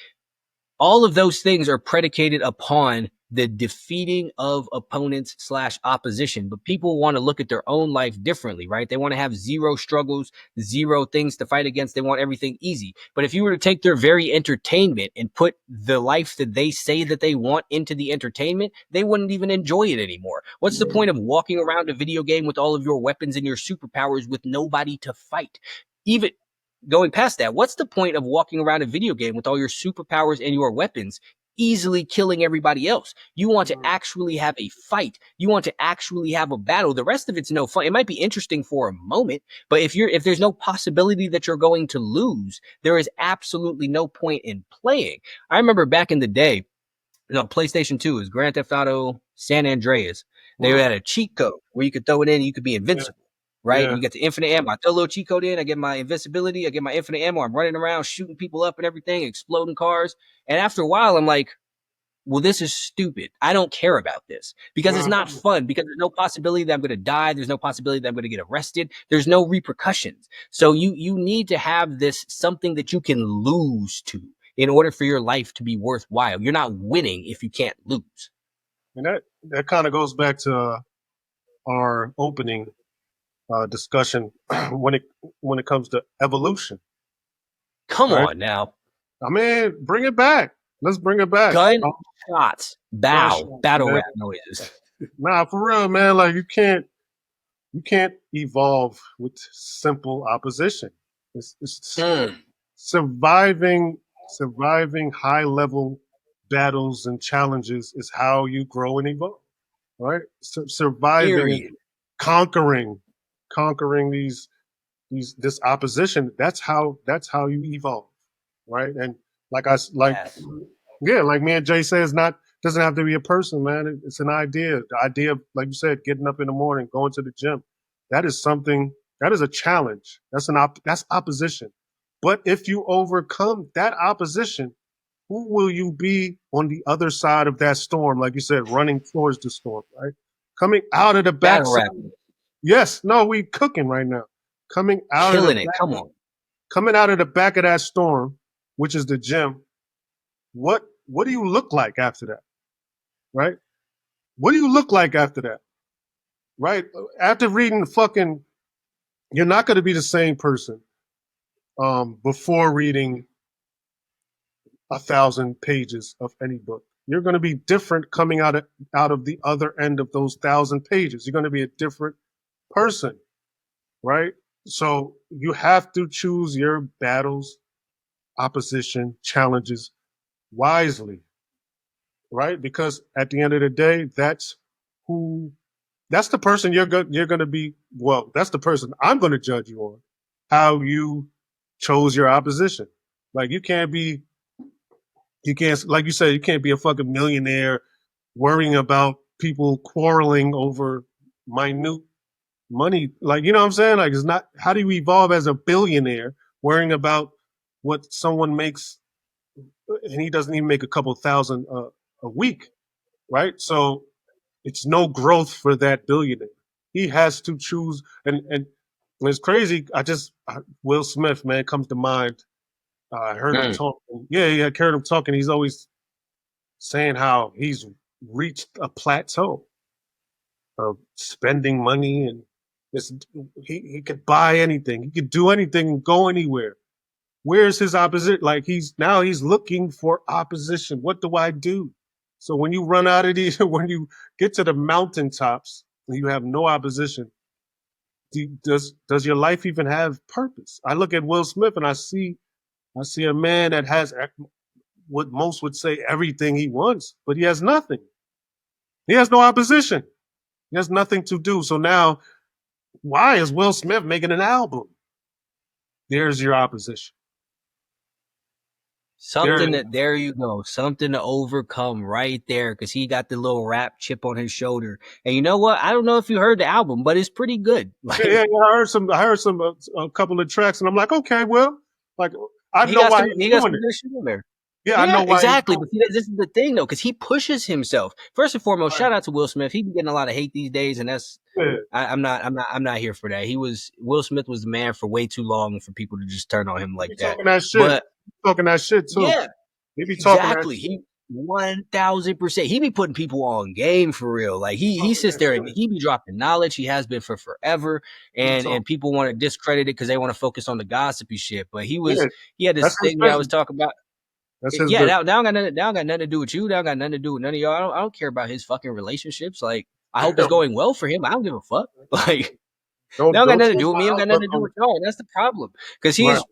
All of those things are predicated upon the defeating of opponents / opposition. But people want to look at their own life differently, right? They want to have zero struggles, zero things to fight against. They want everything easy. But if you were to take their very entertainment and put the life that they say that they want into the entertainment, they wouldn't even enjoy it anymore. What's the point of walking around a video game with all of your weapons and your superpowers with nobody to fight? Even going past that, what's the point of walking around a video game with all your superpowers and your weapons easily killing everybody else? You want to actually have a fight. You want to actually have a battle. The rest of it's no fun. It might be interesting for a moment, but if there's no possibility that you're going to lose, there is absolutely no point in playing. I remember back in the day, PlayStation 2 is Grand Theft Auto San Andreas. They had a cheat code where you could throw it in and you could be invincible. Right? And you get the infinite ammo. I throw a little cheat code in, I get my invincibility, I get my infinite ammo. I'm running around shooting people up and everything, exploding cars. And after a while, I'm like, well, this is stupid. I don't care about this because it's not fun, because there's no possibility that I'm going to die. There's no possibility that I'm going to get arrested. There's no repercussions. So you need to have this something that you can lose to in order for your life to be worthwhile. You're not winning if you can't lose. And that kind of goes back to our opening discussion when it comes to evolution. Come on now. I mean, bring it back. Let's bring it back. Gunshots, battle rap noises. Nah, for real, man. Like you can't evolve with simple opposition. It's surviving high level battles and challenges is how you grow and evolve, right? Surviving, and conquering this opposition. That's how you evolve, right? And like like me and Jay said, doesn't have to be a person, man. It's an idea. The idea of, like you said, getting up in the morning, going to the gym. That is something. That is a challenge. That's opposition. But if you overcome that opposition, who will you be on the other side of that storm? Like you said, running towards the storm, right? Coming out of the backside. Yes, no, we cooking right now. Coming out killing of it. Come on. coming out of the back of that storm, which is the gym, what do you look like after that? Right? What do you look like after that? Right? After reading fucking, you're not going to be the same person before reading 1,000 pages of any book. You're going to be different coming out of the other end of those 1,000 pages. You're going to be a different person, right? So you have to choose your battles, opposition, challenges wisely, right? Because at the end of the day, that's the person you're going to be. Well, that's the person I'm going to judge you on, how you chose your opposition. Like you can't, like you said, you can't be a fucking millionaire worrying about people quarreling over minute money. Like, you know what I'm saying? Like, it's not, how do you evolve as a billionaire worrying about what someone makes and he doesn't even make a couple thousand a week, right? So it's no growth for that billionaire. He has to choose, and it's crazy. Will Smith, man, comes to mind. I heard him Mm. talking. Yeah, I heard him talking. He's always saying how he's reached a plateau of spending money, and this, he could buy anything, he could do anything, go anywhere. Where's his opposition? Like he's looking for opposition. What do I do? So when you run out of these, when you get to the mountaintops, and you have no opposition, does your life even have purpose? I look at Will Smith and I see a man that has what most would say everything he wants, but he has nothing. He has no opposition. He has nothing to do. So now, why is Will Smith making an album? There's your opposition. There, There you go. Something to overcome right there. Cause he got the little rap chip on his shoulder. And you know what? I don't know if you heard the album, but it's pretty good. yeah, Like, yeah, I heard some a couple of tracks, and I'm like, okay, well, like I know why he's he got doing some it. good shit in there. Yeah, I know Yeah, why he's exactly. doing But see, this is the thing though, because he pushes himself. First and foremost, it. shout out to Will Smith. He be getting a lot of hate these days, and that's Right. I'm not here for that. Will Smith was the man for way too long for people to just turn on him He be like that. talking that shit. But Talking that shit too. yeah, He be talking that exactly. shit. He 1000%. He be putting people on game for real. Like he Talking sits that there and shit. he be dropping knowledge. He has been for forever, He and talk. people want to discredit it because they want to focus on the gossipy shit. But Yeah, he had this that's his thing that I was business. talking about. That's his Yeah, business. now got nothing to do with you. Now got nothing to do with none of y'all. I don't care about his fucking relationships. Like I hope it's going well for him. I don't give a fuck. Like now got Don't nothing to do twist with my me. Don't got nothing outlook to do on with y'all. And that's the problem because right.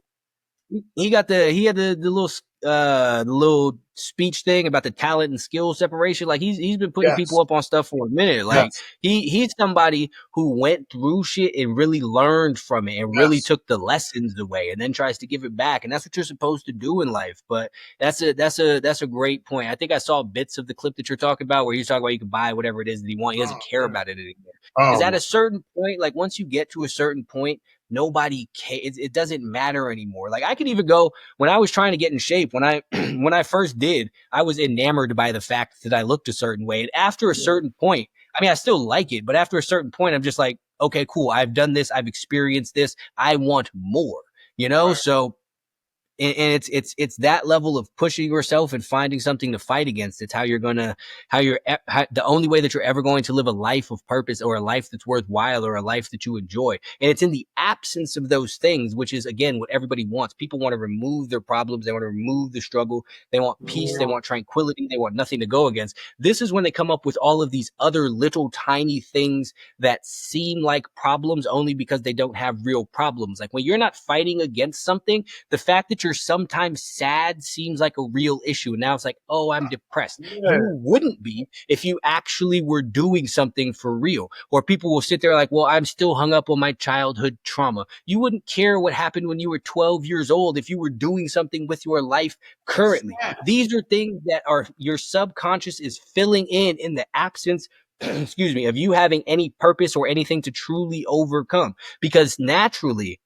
he had the little speech thing about the talent and skill separation. Like he's been putting people Yes. up on stuff for a minute. Like Yes. he's somebody who went through shit and really learned from it and really Yes. took the lessons away and then tries to give it back. And that's what you're supposed to do in life. But that's a great point. I think I saw bits of the clip that you're talking about where he's talking about you can buy whatever it is that he wants. He Oh doesn't care man. about it anymore. Because Oh at my. a certain point, like once you get to a certain point, nobody cares. It doesn't matter anymore. Like I could even go when I was trying to get in shape, when I when I first did, I was enamored by the fact that I looked a certain way. And after a certain point, I mean, I still like it, but after a certain point, I'm just like, okay, cool. I've done this. I've experienced this. I want more, you know? Right. So and it's that level of pushing yourself and finding something to fight against. It's how you're gonna the only way that you're ever going to live a life of purpose or a life that's worthwhile or a life that you enjoy. And it's in the absence of those things, which is again what everybody wants. People want to remove their problems, they want to remove the struggle, they want peace, they want tranquility, they want nothing to go against. This is when they come up with all of these other little tiny things that seem like problems only because they don't have real problems. Like when you're not fighting against something, the fact that you're sometimes sad seems like a real issue. Now it's like, oh, I'm depressed. Yeah. You wouldn't be if you actually were doing something for real. Or people will sit there like, well, I'm still hung up on my childhood trauma. You wouldn't care what happened when you were 12 years old if you were doing something with your life currently. These are things that are your subconscious is filling in the absence excuse me, of you having any purpose or anything to truly overcome. Because naturally,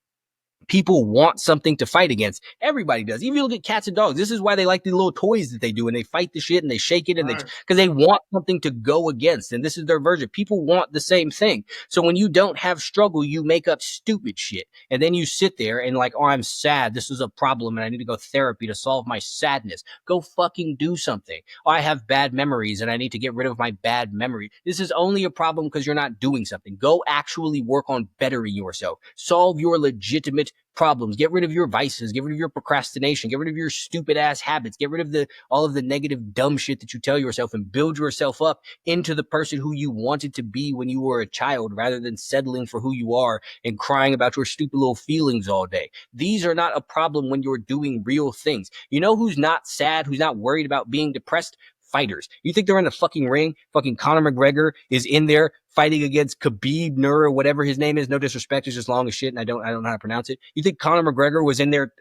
People want something to fight against. Everybody does. Even you look at cats and dogs. This is why they like the little toys that they do, and they fight the shit and they shake it, and they, because they want something to go against, and this is their version. People want the same thing. So when you don't have struggle, you make up stupid shit, and then you sit there and like, oh, I'm sad. This is a problem, and I need to go therapy to solve my sadness. Go fucking do something. Oh, I have bad memories, and I need to get rid of my bad memory. This is only a problem because you're not doing something. Go actually work on bettering yourself. Solve your legitimate problems. Get rid of your vices. Get rid of your procrastination. Get rid of your stupid ass habits. Get rid of all of the negative dumb shit that you tell yourself, and build yourself up into the person who you wanted to be when you were a child, rather than settling for who you are and crying about your stupid little feelings all day. These are not a problem when you're doing real things. You know who's not sad, who's not worried about being depressed? Fighters. You think they're in the fucking ring? Fucking Conor McGregor is in there fighting against Khabib Nur, whatever his name is. No disrespect, it's just long as shit, and I don't know how to pronounce it. You think Conor McGregor was in there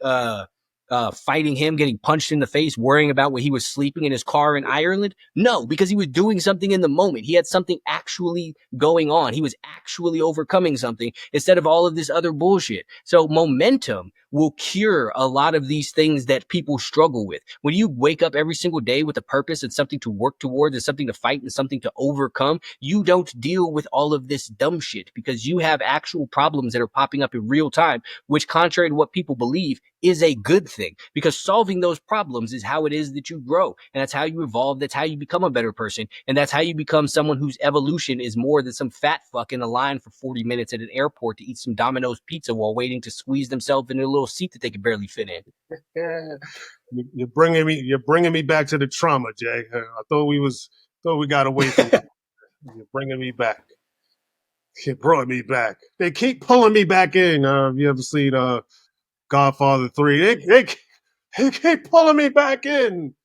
fighting him, getting punched in the face, worrying about when he was sleeping in his car in Ireland? No, because he was doing something in the moment. He had something actually going on. He was actually overcoming something instead of all of this other bullshit. So momentum will cure a lot of these things that people struggle with. When you wake up every single day with a purpose and something to work towards and something to fight and something to overcome, you don't deal with all of this dumb shit because you have actual problems that are popping up in real time, which, contrary to what people believe, is a good thing, because solving those problems is how it is that you grow, and that's how you evolve. That's how you become a better person, and that's how you become someone whose evolution is more than some fat fuck in a line for 40 minutes at an airport to eat some Domino's pizza while waiting to squeeze themselves in a little seat that they can barely fit in. Yeah. You're bringing me back to the trauma, Jay. I thought we got away from that. You're bringing me back. You brought me back. They keep pulling me back in. You ever seen Godfather 3? They keep pulling me back in.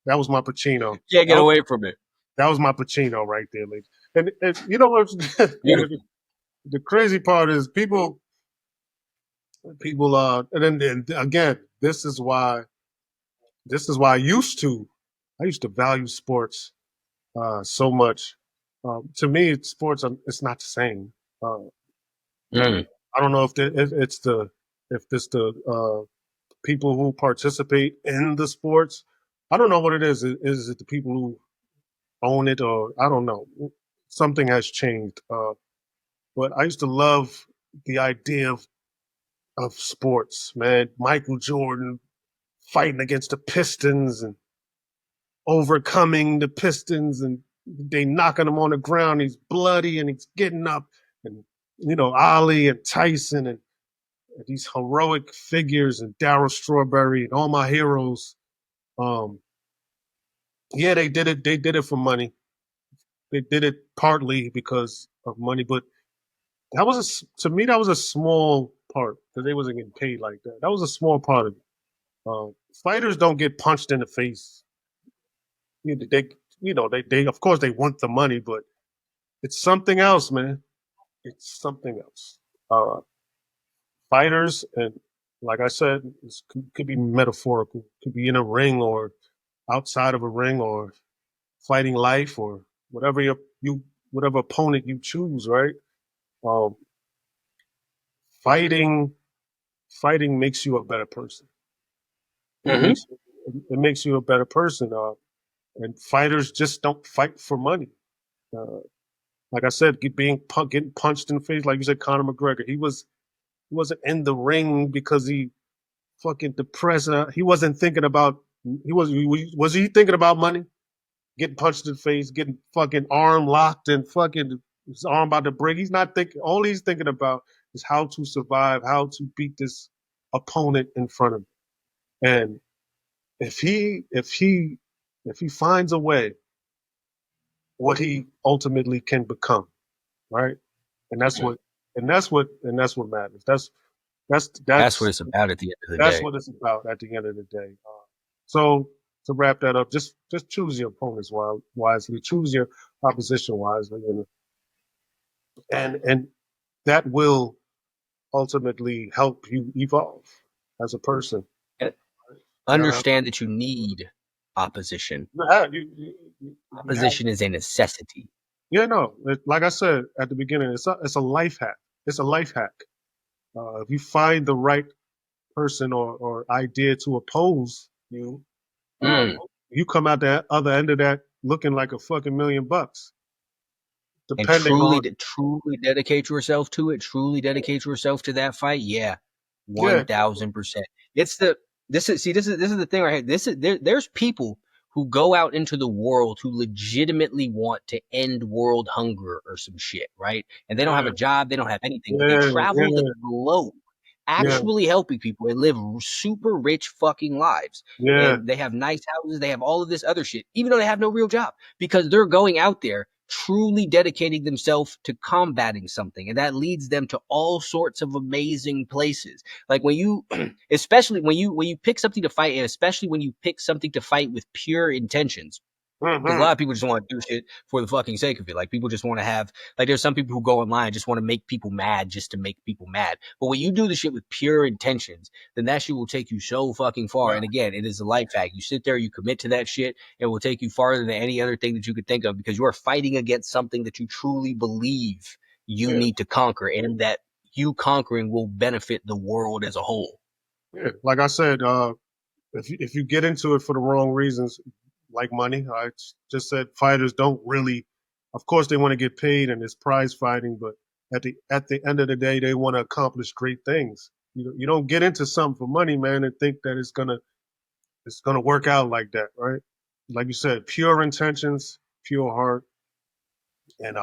That was my Pacino. Can't get away from it. That was my Pacino right there, lady. And you know what? The crazy part is people and then again, this is why I used to value sports so much. To me, sports it's not the same. Uh, Mm. I don't know if it's the people who participate in the sports. I don't know what it is. Is it the people who own it, or I don't know? Something has changed. But I used to love the idea of sports, man. Michael Jordan fighting against the Pistons and overcoming the Pistons, and they knocking him on the ground. He's bloody and he's getting up, and Ali and Tyson and these heroic figures, and Darryl Strawberry and all my heroes. Um, yeah, they did it. They did it for money. They did it partly because of money, but to me that was a small part because they wasn't getting paid like that. That was a small part of it. Fighters don't get punched in the face. They of course they want the money, but it's something else, man. It's something else. Uh, Fighters, and like I said, could be metaphorical. Could be in a ring or outside of a ring or fighting life or whatever whatever opponent you choose, right? Um, fighting fighting makes you a better person. It Mm-hmm. makes it makes you a better person. And fighters just don't fight for money. Uh, like I said, getting punched in the face, like you said, Conor McGregor. He wasn't in the ring because he fucking depressed. He wasn't thinking about. Was he thinking about money? Getting punched in the face, getting fucking arm locked, and fucking his arm about to break. He's not thinking. All he's thinking about is how to survive, how to beat this opponent in front of him. And if he if he if he finds a way, what he ultimately can become, right? And that's what matters. That's That's what that's it's about at the end of the that's day. what it's about at the end of the day. So to wrap that up, just choose your opponents wisely, choose your opposition wisely, and that will ultimately help you evolve as a person. And You gotta understand that you need opposition. you have, Opposition is a necessity. yeah, no, like I said at the beginning, it's a life hack. It's a life hack. If you find the right person or idea to oppose you, uh, Mm. you come out the other end of that looking like a fucking $1,000,000, And depending on truly dedicate yourself to it, truly dedicate yourself to that fight, yeah, yeah, 1000%. It's the this is the thing right here. There's people who go out into the world who legitimately want to end world hunger or some shit, right? And they don't have yeah, a job, they don't have anything, but they yeah, travel the yeah, globe yeah, actually helping people and live super rich fucking lives. yeah, And they have nice houses, they have all of this other shit, even though they have no real job because they're going out there truly dedicating themselves to combating something. And that leads them to all sorts of amazing places. Like when you, especially when you pick something to fight, and especially when you pick something to fight with pure intentions, because a hmm lot of people just want to do shit for the fucking sake of it. Like people just want to have, like there's some people who go online and just want to make people mad just to make people mad. But when you do the shit with pure intentions, then that shit will take you so fucking far. yeah, And again, it is a life hack. You sit there, you commit to that shit, it will take you farther than any other thing that you could think of because you are fighting against something that you truly believe you yeah, need to conquer and that you conquering will benefit the world as a whole. yeah. Like I said, if you get into it for the wrong reasons, like money, I just said fighters don't really. Of course, they want to get paid and it's prize fighting, but at the end of the day, they want to accomplish great things. You don't get into something for money, man, and think that it's gonna work out like that, right? Like you said, pure intentions, pure heart, and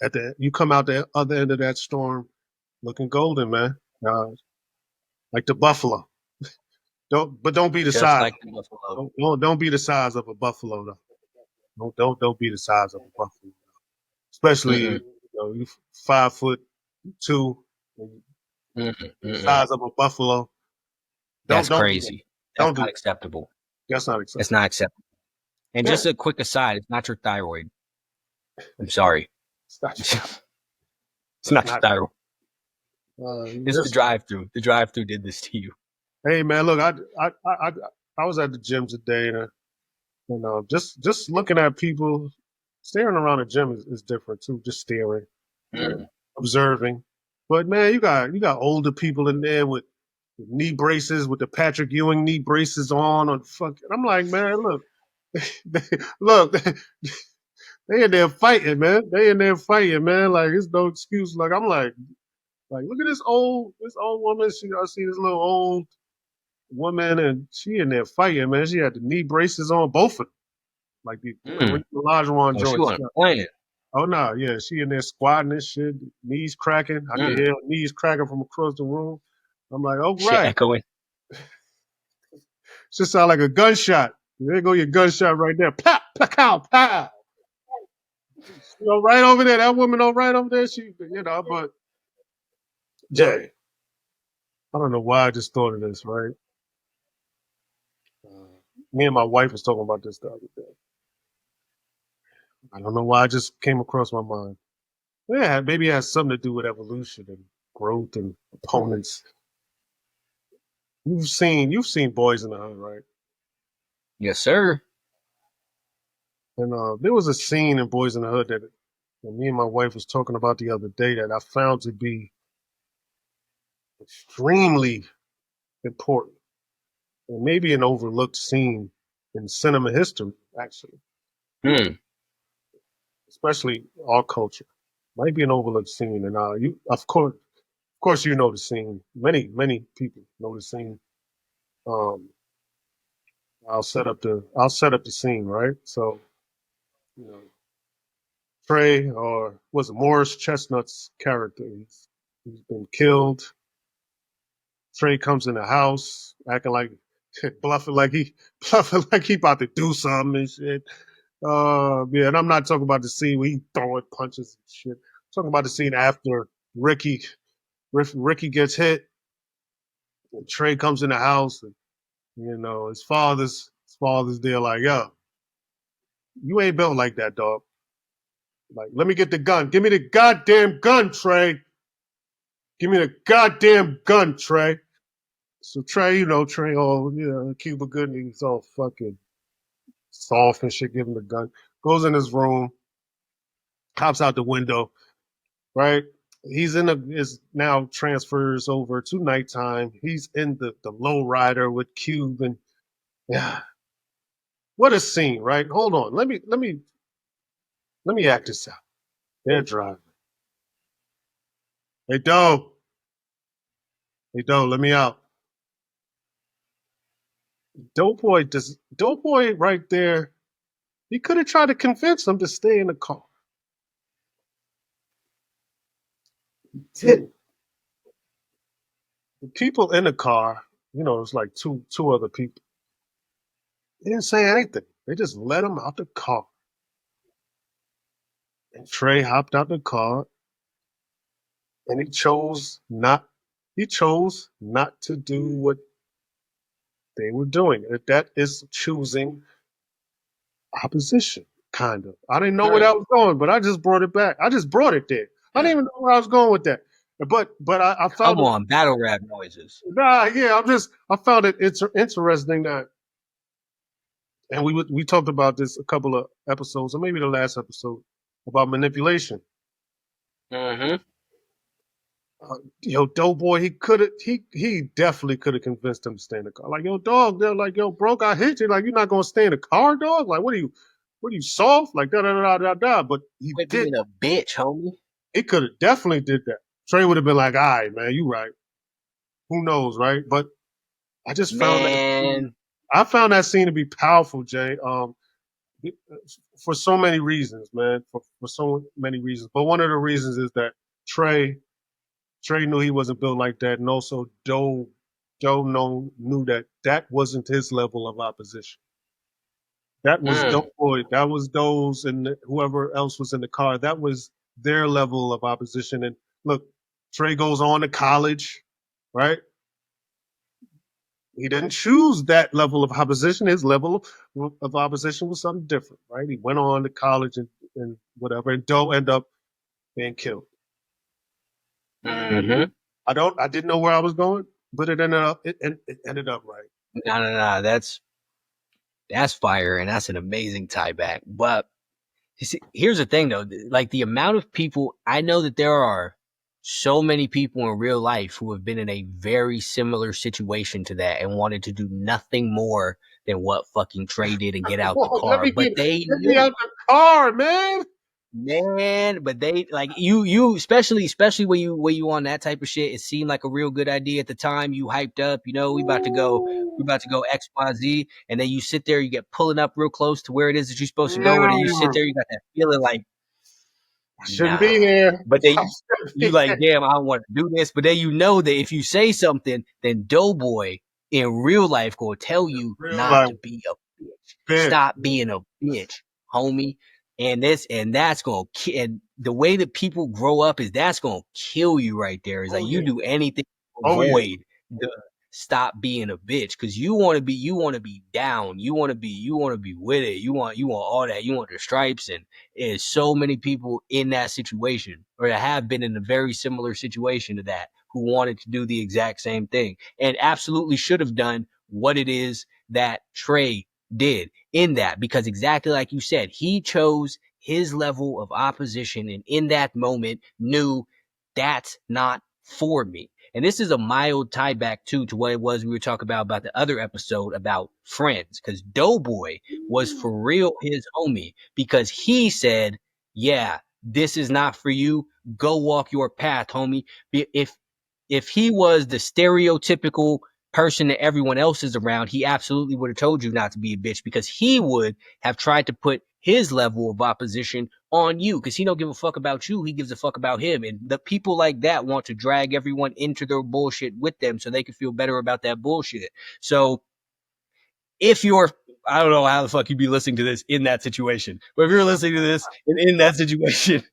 at the you come out the other end of that storm looking golden, man. Uh, like the buffalo. Don't be the Just size. like the Buffalo. Don't be the size of a buffalo though. Don't be the size of a buffalo, especially Mm-mm, you 5'2", mm-mm, mm-mm. size of a buffalo. That's Don't do that. crazy. That's Don't do not that. acceptable. That's not It's acceptable. not acceptable. And Yeah, just a quick aside, it's not your thyroid. I'm sorry. it's not. It's It's not not. your thyroid. It's the Just drive through. The drive through did this to you. hey man, look, I was at the gym today, and just looking at people staring around the gym is different too. Just staring, Mm. observing. But man, you got older people in there with knee braces, with the Patrick Ewing knee braces on fucking. I'm like, man, look, look, they in there fighting, man. They in there fighting, man. Like it's no excuse. Like I'm like look at this old woman. I see this little old woman, and she in there fighting, man. She had the knee braces on, both of them, like the Mm. Kareem Olajuwon Oh, she joints. wasn't playing. Oh no, yeah, she in there squatting and shit, knees cracking. I can Mm. hear her knees cracking from across the room. I'm like, oh Shit right, echoing. just sound like a gunshot. There go your gunshot right there. Pop, pow, pow. Right over there. That woman, right over there. But Jay, I don't know why I just thought of this. Right, me and my wife was talking about this the other day. I don't know why it just came across my mind. Yeah, maybe it has something to do with evolution and growth and opponents. You've seen Boys in the Hood, right? Yes, sir. And there was a scene in Boys in the Hood that me and my wife was talking about the other day that I found to be extremely important and maybe an overlooked scene in cinema history, actually, Mm. especially our culture. Might be an overlooked scene, and you, of course, you know the scene. Many people know the scene. Um, I'll set up the scene, right? So, you know, Trey, or was it Morris Chestnut's character? He's been killed. Trey comes in the house acting like bluffing like he about to do something and shit. Yeah, and I'm not talking about the scene where he throwing punches and shit. I'm talking about the scene after Ricky Ricky gets hit and Trey comes in the house and his father's there like, yo, you ain't built like that, dog. Like, let me get the gun. Give me the goddamn gun, Trey. Give me the goddamn gun, Trey. So Trey, Cuba Gooding, he's all fucking soft and shit, give him the gun. Goes in his room, hops out the window, right? He's in is now transfers over to nighttime. He's in the low rider with Cube and yeah, what a scene, right? Hold on, let me act this out. They're driving. Hey, Doe. Hey, Doe, let me out. Doughboy right there. He could have tried to convince him to stay in the car. He didn't. The people in the car, it's like two other people. They didn't say anything. They just let him out the car. And Trey hopped out the car and he chose not to do what they were doing. That is choosing opposition, kind of. I didn't know where that was going, but I just brought it back. I just brought it there. I didn't even know where I was going with that. But I found Come it. on, battle rap noises. Nah, yeah, I found it interesting that, and we talked about this a couple of episodes, or maybe the last episode, about manipulation. Mm-hmm. Doughboy, he definitely could have convinced him to stay in the car. Like, yo, dog, they're like, yo, bro, I hit you. Like, you're not gonna stay in the car, dog. Like, what are you soft? Like, da da da da da. But he Quit did. being a bitch, homie. He could have definitely did that. Trey would have been like, all right, man, you right. Who knows, right? But I just found that Man. I found that scene to be powerful, Jay. For so many reasons, man. For so many reasons. But one of the reasons is that Trey knew he wasn't built like that, and also knew that that wasn't his level of opposition. That was Mm. Doughboy. That was those and whoever else was in the car. That was their level of opposition. And look, Trey goes on to college, right? He didn't choose that level of opposition. His level of opposition was something different, right? He went on to college and whatever, and don't end up being killed. Mm-hmm. I didn't know where I was going, but it ended up right. No. That's fire, and that's an amazing tie back. But you see, here's the thing, though. Like the amount of people I know that there are so many people in real life who have been in a very similar situation to that and wanted to do nothing more than what fucking Trey did and get out the Oh, car. But they get me knew. out the car, man. Man, but they like you especially when you on that type of shit, it seemed like a real good idea at the time. You hyped up, we about to go XYZ, and then you sit there, you get pulling up real close to where it is that you're supposed to go, and then you sit there, you got that feeling like, I shouldn't nah. be here. But I then shouldn't you be like, here. damn, I don't want to do this. But then you know that if you say something, then Doughboy in real life will tell you Real not life, to be a bitch. bitch. Stop being a bitch, homie. And that's gonna and the way that people grow up is that's gonna kill you right there. Is like Oh you yeah. do anything to Oh yeah. avoid the stop being a bitch because you want to be down. You want to be with it. You want all that. You want the stripes and is so many people in that situation or that have been in a very similar situation to that who wanted to do the exact same thing and absolutely should have done what it is that Trey did in that because exactly like you said, he chose his level of opposition and in that moment knew that's not for me. And this is a mild tie back too to what it was we were talking about the other episode about friends because Doughboy was for real his homie because he said, yeah, this is not for you. Go walk your path, homie. If he was the stereotypical person that everyone else is around, he absolutely would have told you not to be a bitch because he would have tried to put his level of opposition on you because he don't give a fuck about you. He gives a fuck about him. And the people like that want to drag everyone into their bullshit with them so they can feel better about that bullshit. So if you're I don't know how the fuck you'd be listening to this in that situation. But if you're listening to this and in that situation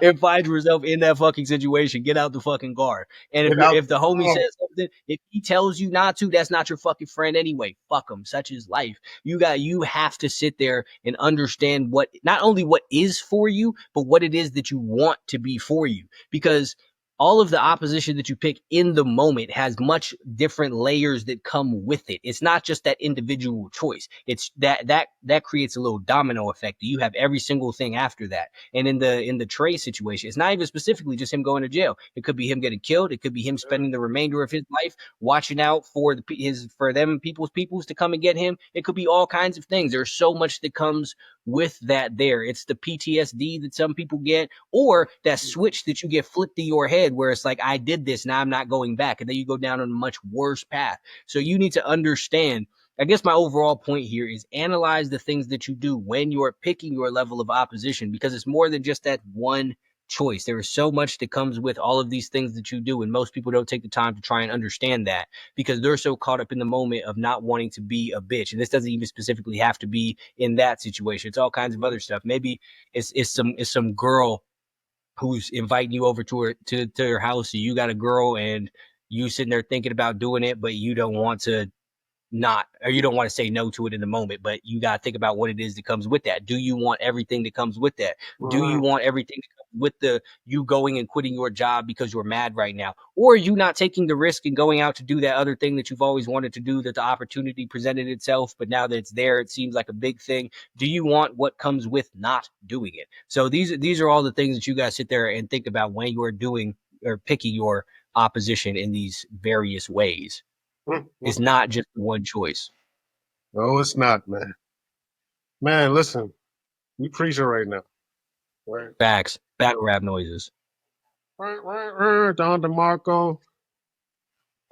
and find yourself in that fucking situation, get out the fucking car. And Get out if the the homie car. says something, if he tells you not to, that's not your fucking friend anyway. Fuck him. Such is life. You have to sit there and understand what not only what is for you, but what it is that you want to be for you. Because all of the opposition that you pick in the moment has much different layers that come with it. It's not just that individual choice. It's that creates a little domino effect. You have every single thing after that. And in the Trey situation, it's not even specifically just him going to jail. It could be him getting killed. It could be him spending the remainder of his life watching out for people's to come and get him. It could be all kinds of things. There's so much that comes with that there. It's the PTSD that some people get, or that switch that you get flipped to your head where it's like, I did this, now I'm not going back. And then you go down on a much worse path. So you need to understand. I guess my overall point here is analyze the things that you do when you're picking your level of opposition, because it's more than just that one choice. There is so much that comes with all of these things that you do, and most people don't take the time to try and understand that because they're so caught up in the moment of not wanting to be a bitch. And this doesn't even specifically have to be in that situation. It's all kinds of other stuff. Maybe it's some girl who's inviting you over to her house. So you got a girl and you sitting there thinking about doing it, but you don't want to not, or you don't want to say no to it in the moment, but you got to think about what it is that comes with that. Do you want everything that comes with that? Do you want everything that comes with the you going and quitting your job because you're mad right now? Or are you not taking the risk and going out to do that other thing that you've always wanted to do, that the opportunity presented itself, but now that it's there, it seems like a big thing? Do you want what comes with not doing it? So these are all the things that you guys sit there and think about when you're doing or picking your opposition in these various ways. It's not just one choice. No, it's not, man. Man, listen, we preaching right now, right? Facts. Battle rap noises. Don DeMarco.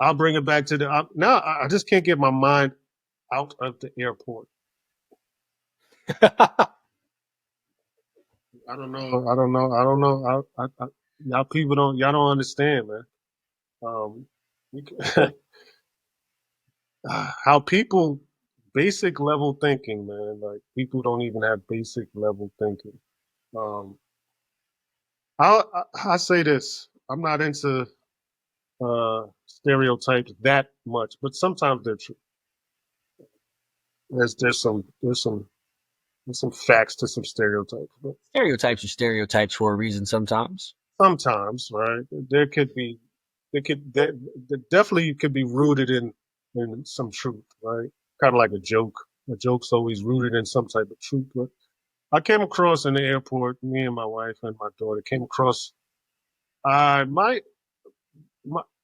I'll bring it back to the. Now I just can't get my mind out of the airport. I don't know. I don't know. I don't know. Y'all people don't. Y'all don't understand, man. Um, how people basic level thinking, man. Like people don't even have basic level thinking. Um, I say this. I'm not into stereotypes that much, but sometimes they're true. There's some facts to some stereotypes, but Stereotypes are stereotypes for a reason sometimes. sometimes, right? There definitely could be rooted in some truth, right? Kind of like a joke. A joke's always rooted in some type of truth. But I came across in the airport, me and my wife and my daughter came across my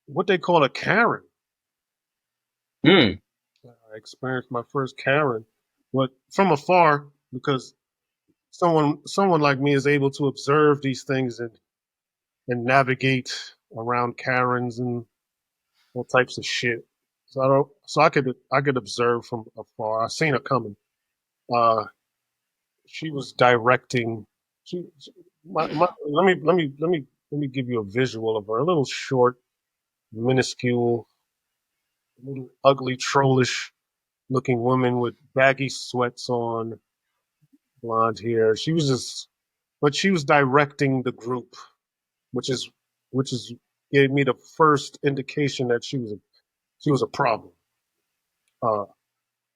what they call a Karen. Mm. I experienced my first Karen, but from afar because someone like me is able to observe these things and navigate around Karens and all types of shit. So I could observe from afar. I seen her coming. Uh, she was directing. She let me give you a visual of her. A little short, minuscule, little ugly, trollish looking woman with baggy sweats on, blonde hair. But she was directing the group, which is which is gave me the first indication that she was a problem. Uh,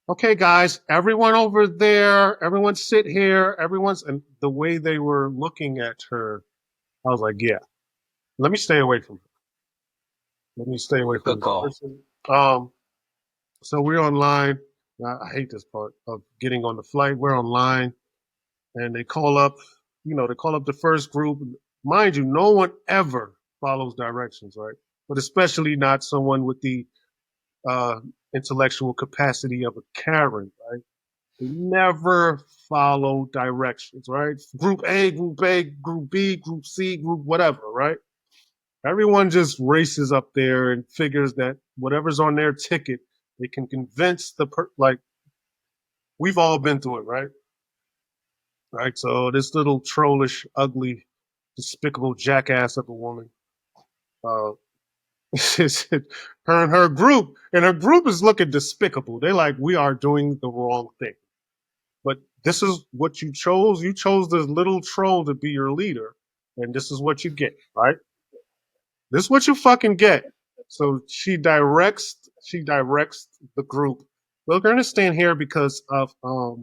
okay, guys, everyone over there, everyone sit here, and the way they were looking at her, I was like, yeah, let me stay away from her. Let me stay away from Good this call. person. Um, so we're online. I hate this part of getting on the flight. We're online, and they call up the first group. Mind you, no one ever follows directions, right? But especially not someone with the uh, intellectual capacity of a Karen, right? They never follow directions, right? Group A, Group A, Group B, Group C, Group whatever, right? Everyone just races up there and figures that whatever's on their ticket, they can convince like we've all been through it, right? Right. So this little trollish, ugly, despicable jackass of a woman, uh, her and her group is looking despicable. They're like, we are doing the wrong thing. But this is what you chose. You chose this little troll to be your leader, and this is what you get, right? This is what you fucking get. So she directs the group. We're gonna stand here because of we're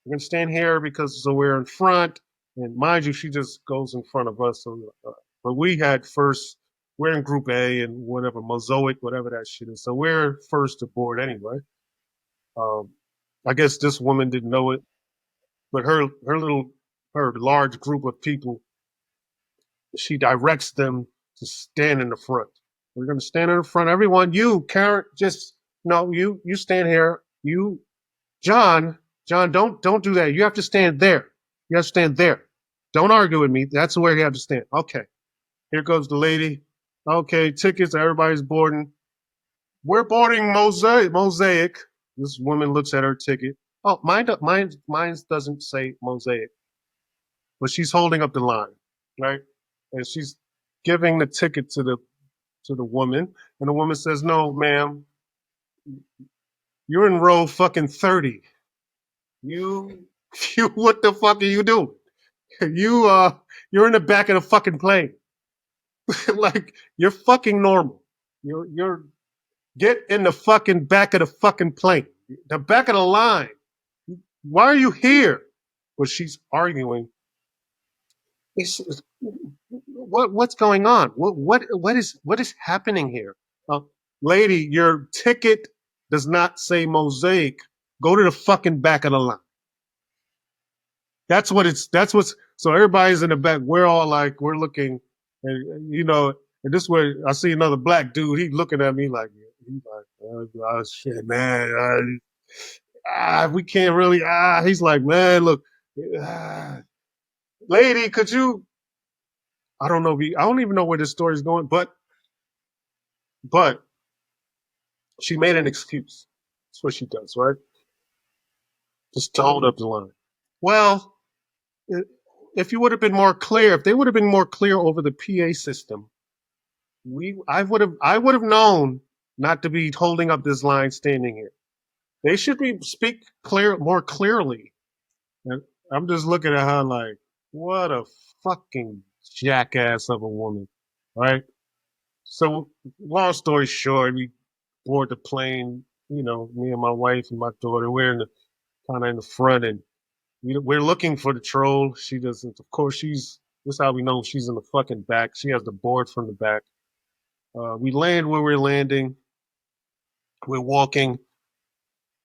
gonna stand here because so we're in front. And mind you, she just goes in front of us. So, but we had first. we're in Group A and whatever Mosaic, whatever that shit is. So we're first aboard anyway. Um, I guess this woman didn't know it, but her large group of people, she directs them to stand in the front. We're going to stand in the front. Everyone, you, Karen, just no, you stand here. You, John, John, don't do that. You have to stand there. You have to stand there. Don't argue with me. That's where you have to stand. Okay. Here goes the lady. Okay, tickets. Everybody's boarding. We're boarding Mosaic. This woman looks at her ticket. Oh, mine doesn't say Mosaic, but she's holding up the line, right? And she's giving the ticket to the woman, and the woman says, "No, ma'am, you're in row fucking 30. You, you, what the fuck are you doing? You're in the back of the fucking plane. Like you're fucking normal. You're get in the fucking back of the fucking plane, the back of the line. Why are you here?" But she's arguing. What's going on? What is happening here? Uh, Lady, your ticket does not say Mosaic. Go to the fucking back of the line. That's what's so everybody's in the back. We're all like we're looking, and and this way I see another black dude. He's looking at me like he's like, oh shit, man. We can't really. He's like, man, look, lady, could you? I don't know. I don't even know where this story is going, but she made an excuse. That's what she does, right? Just to hold up the line. Well, if you would have been more clear, if they would have been more clear over the PA system, I would have known not to be holding up this line standing here. They should be speak more clearly. And I'm just looking at her like, what a fucking jackass of a woman, right? So, long story short, we board the plane. Me and my wife and my daughter, we're in the kind of in the front, and we're looking for the troll. She doesn't. Of course, this is how we know she's in the fucking back. She has the board from the back. We land where we're landing. We're walking,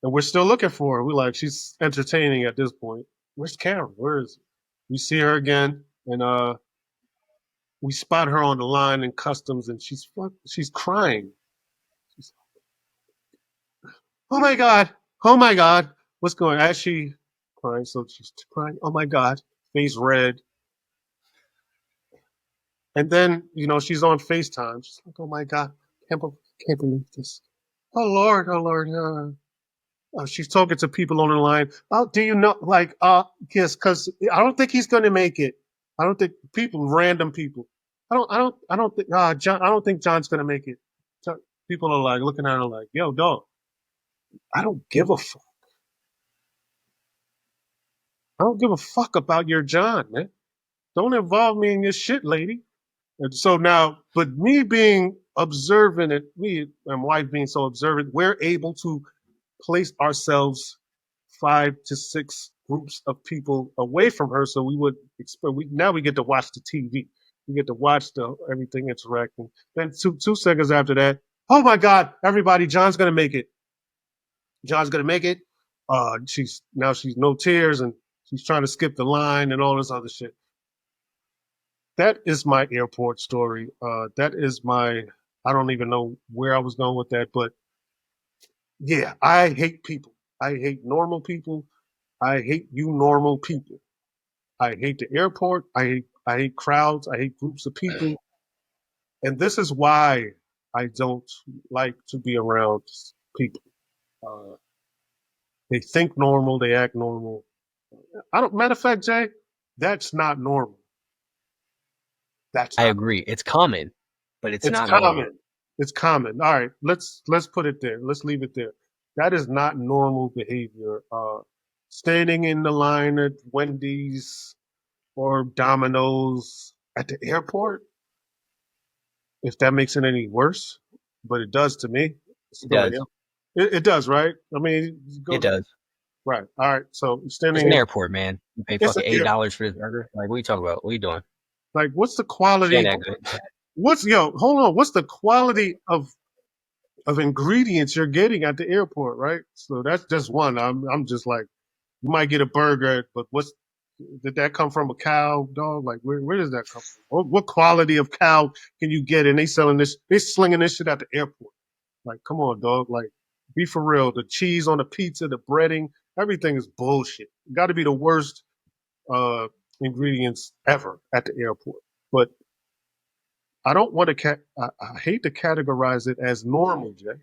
and we're still looking for her. We're like, she's entertaining at this point. Where's Karen? Where is? We see her again, and we spot her on the line in customs, and she's crying. She's, oh my god! Oh my god! What's going on? As she crying, so she's crying. Oh my god! Face red. And then, she's on FaceTime. She's like, oh my God, can't, can't believe this. Oh Lord. She's talking to people on the line. Oh, do you know, like, yes, because I don't think he's going to make it. I don't think random people. I don't think, John, I don't think John's going to make it. So people are like looking at her like, yo, dog, I don't give a fuck. I don't give a fuck about your John, man. Don't involve me in your shit, lady. And so now, but me being observant and me and my wife being so observant, we're able to place ourselves 5 to 6 groups of people away from her. So we would expect, now we get to watch the TV. We get to watch everything interacting. Then two seconds after that, oh my God, everybody, John's going to make it. John's going to make it. She's no tears and she's trying to skip the line and all this other shit. That is my airport story. That is I don't even know where I was going with that, but yeah, I hate people. I hate normal people. I hate you normal people. I hate the airport. I hate crowds. I hate groups of people. And this is why I don't like to be around people. Uh, they think normal. They act normal. Matter of fact, Jay, that's not normal. That's I not. agree. It's common, but it's It's not normal. common. It's common. All right, let's put it there. Let's leave it there. That is not normal behavior. Standing in the line at Wendy's or Domino's at the airport, if that makes it any worse, but it does to me. It does. It does, right? I mean, It go does. right. All right. So It's standing an in, airport, man. You pay it's an fucking air. $8 for this burger. Like, what are you talking about? What are you doing? Like, what's the She ain't quality? that good. hold on. What's the quality of ingredients you're getting at the airport, right? So that's just one. I'm just like, you might get a burger, but did that come from a cow, dog? Like, where does that come from? What quality of cow can you get? And they slinging this shit at the airport. Like, come on, dog. Like, be for real. The cheese on the pizza, the breading, everything is bullshit. Got to be the worst uh, ingredients ever at the airport. But I don't want to. I hate to categorize it as normal, Jay.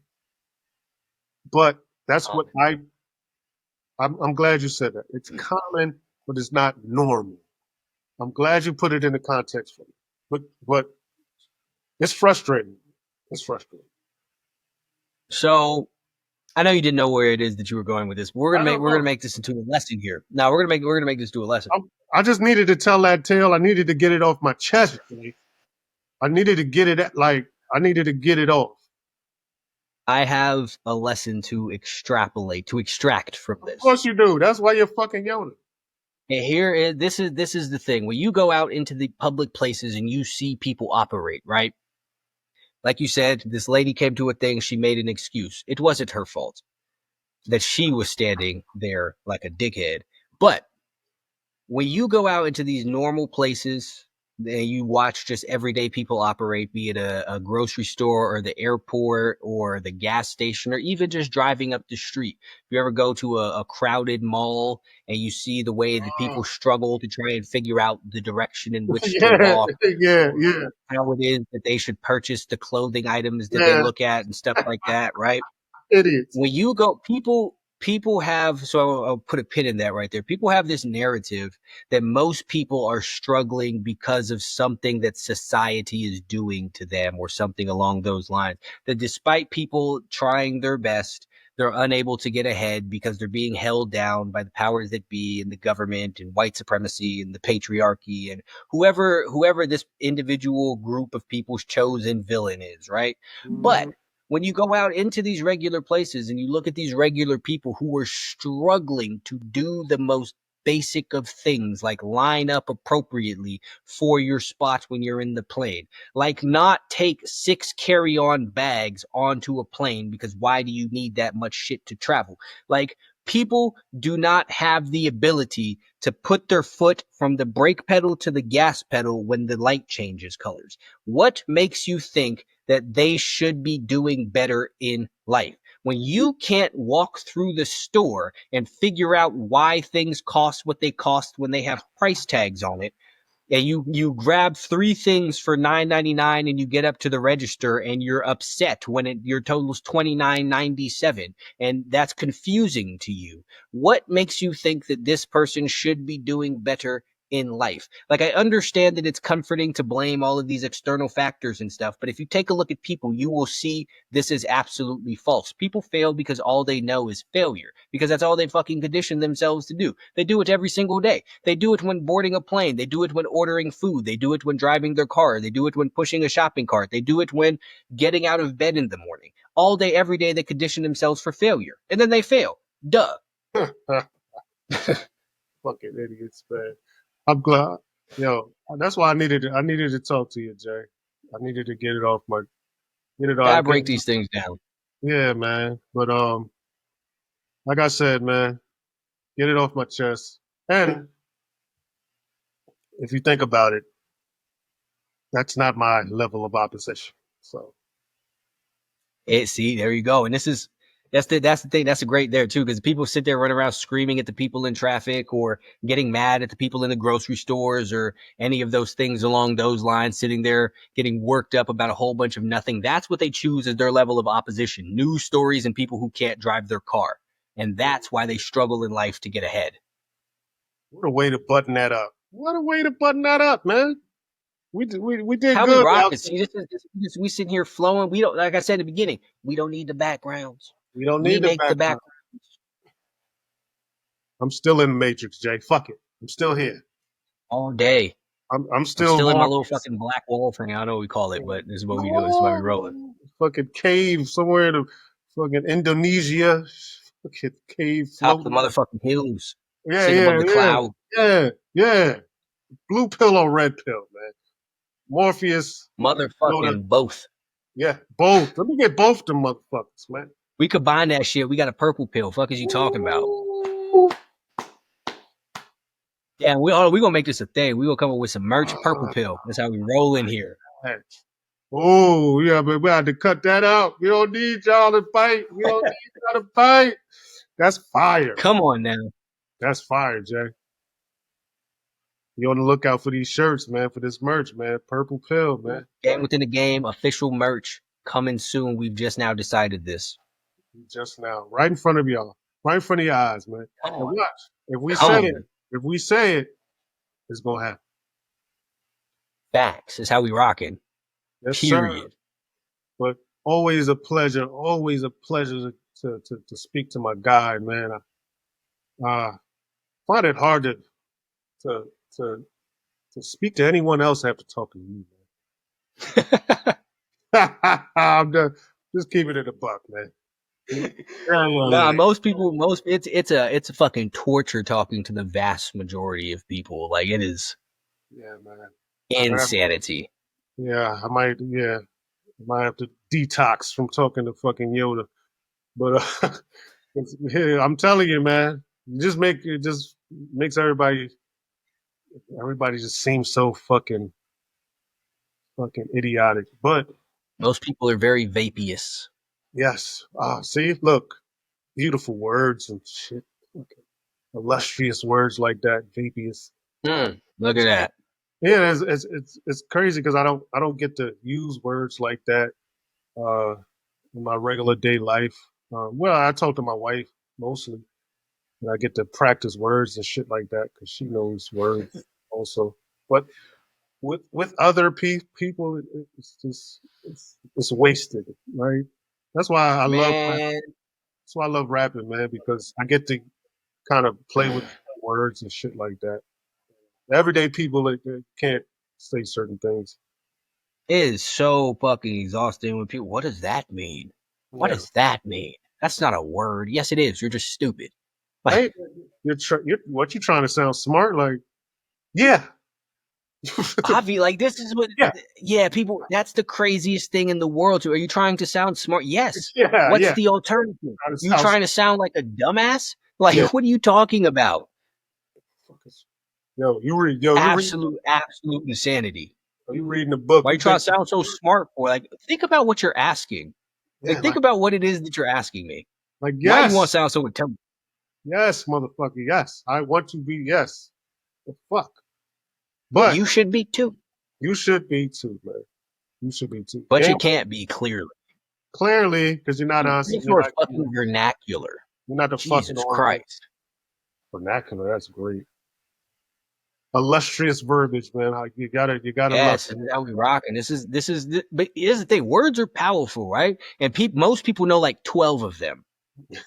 But that's what Um, I'm glad you said that. It's common, but it's not normal. I'm glad you put it in the context for me. But it's frustrating. It's frustrating. so I know you didn't know where it is that you were going with this. But I don't we're gonna know. make this into a lesson here. Now we're gonna make this to a lesson. I just needed to tell that tale. I needed to get it off my chest. Jay. I needed to get it like I needed to get it off. I have a lesson to extract from Of this. course you do. That's why you're fucking yelling. And this is the thing. When you go out into the public places and you see people operate, right? Like you said, this lady came to a thing, she made an excuse. It wasn't her fault that she was standing there like a dickhead. But when you go out into these normal places and you watch just everyday people operate, be it a grocery store or the airport or the gas station or even just driving up the street. If you ever go to a crowded mall and you see the way that people struggle to try and figure out the direction in which to Yeah, walk yeah, or yeah, how it is that they should purchase the clothing items that they yeah. look at and stuff like that, right? Idiots. When you go, people have, so I'll put a pin in that right there. People have this narrative that most people are struggling because of something that society is doing to them or something along those lines. That despite people trying their best, they're unable to get ahead because they're being held down by the powers that be and the government and white supremacy and the patriarchy and whoever this individual group of people's chosen villain is, right? But Mhm. when you go out into these regular places and you look at these regular people who are struggling to do the most basic of things, like line up appropriately for your spot when you're in the plane, like not take 6 carry-on bags onto a plane, because why do you need that much shit to travel? Like, people do not have the ability to put their foot from the brake pedal to the gas pedal when the light changes colors. What makes you think that they should be doing better in life? When you can't walk through the store and figure out why things cost what they cost when they have price tags on it, and you grab 3 things for $9.99 and you get up to the register and you're upset when your total's $29.97, and that's confusing to you. What makes you think that this person should be doing better in life? Like, I understand that it's comforting to blame all of these external factors and stuff, but if you take a look at people, you will see this is absolutely false. People fail because all they know is failure, because that's all they fucking condition themselves to do. They do it every single day. They do it when boarding a plane. They do it when ordering food. They do it when driving their car. They do it when pushing a shopping cart. They do it when getting out of bed in the morning. All day, every day, they condition themselves for failure. And then they fail. Duh. Fucking idiots, man. I'm glad. Yo, that's why I needed to talk to you, Jay. I needed to get it Gotta out. break these things down. Yeah, man. But like I said, man, get it off my chest. And if you think about it, that's not my level of opposition. So See, there you go. And that's the thing. That's a great there too, because people sit there running around screaming at the people in traffic or getting mad at the people in the grocery stores or any of those things along those lines, sitting there getting worked up about a whole bunch of nothing. That's what they choose as their level of opposition. News stories and people who can't drive their car. And that's why they struggle in life to get ahead. what a way to button that up. What a way to button that up, man. We did How we good rock out it. there. See, we sitting here flowing. We don't, like I said at the beginning, we don't need the backgrounds. We don't We need the make the background. background. I'm still in the matrix, Jay. Fuck it. I'm still here. All day. I'm I'm still still in my little Morpheus. fucking black wall thing. I don't know what we call it, but this is what we do. This is why we roll it. Oh, fucking cave somewhere in fucking Indonesia. Fucking cave Top of the floating. motherfucking hills, Yeah, sitting yeah, above the yeah, cloud. yeah, yeah. Blue pill or red pill, man. Blue pill Morpheus, Yoda. Motherfucking both. Yeah, both. Let me get both them motherfuckers, man. We combine that shit. We got a purple pill. Fuck is you talking about? Ooh. Yeah, we gonna make this a thing. We gonna come up with some merch. Purple pill. That's how we roll in here. Oh, yeah, but we had to cut that out. We don't need y'all to fight. We don't need y'all to fight. That's fire. Come on now. That's fire, Jay. You on the lookout for these shirts, man, for this merch, man. Purple pill, man. Game within the game. Official merch coming soon. We've just now decided this. Just now, right in front of y'all, right in front of your eyes, man. Come And on. watch. If we Come say on. it, if we say it, it's gonna happen. Facts. Is how we rocking. Yes, Period. sir. But always a pleasure to speak to my guy, man. I find it hard to to to speak to anyone else after talking to you, man. I'm just keeping it a buck, man. Nah, most people, it's a fucking torture talking to the vast majority of people. Like it is Yeah, man. insanity. Yeah, I might have to detox from talking to fucking Yoda. But I'm telling you, man, it just makes everybody just seems so fucking idiotic. But Most people are very vapious. yes, see, look, beautiful words and shit, fucking illustrious words like that, vapious. Look at that. Yeah, it's crazy because I don't get to use words like that in my regular day life. Well, I talk to my wife mostly, and I get to practice words and shit like that because she knows words also. But with other people, it's just it's wasted, right? That's why I love Man, that's why I love rapping, man, because I get to kind of play with words and shit like that. Everyday people they can't say certain things. it is so fucking exhausting when people, what does that mean? What Yeah. does that mean? That's not a word. Yes, it is. You're just stupid. Like, Hey, what you trying to sound smart? Like, yeah, Avi, like this is what, yeah, yeah, people, that's the craziest thing in the world. Are you trying to sound smart? Yes. yeah, What's yeah. the alternative? Trying to You sound trying to sound like a dumbass? Like, yeah. what are you talking about? You read Absolute insanity. you reading the book. Why You you trying think to sound so smart for? Like, think about what you're asking. yeah, Like, think about what it is that you're asking me. Why you want to yes, sound so intelligent? yes, motherfucker, yes. I want to be yes. The fuck. But You should be too, you should be too, man. You should be too. but Game you can't be clearly. clearly because you're not Use your fucking vernacular. you're not the fucking Jesus on Christ. vernacular. That's great. Illustrious verbiage, man. You gotta love Yes, it. this is how we rocking. But here's the thing: words are powerful, right? And most people know like 12 of them.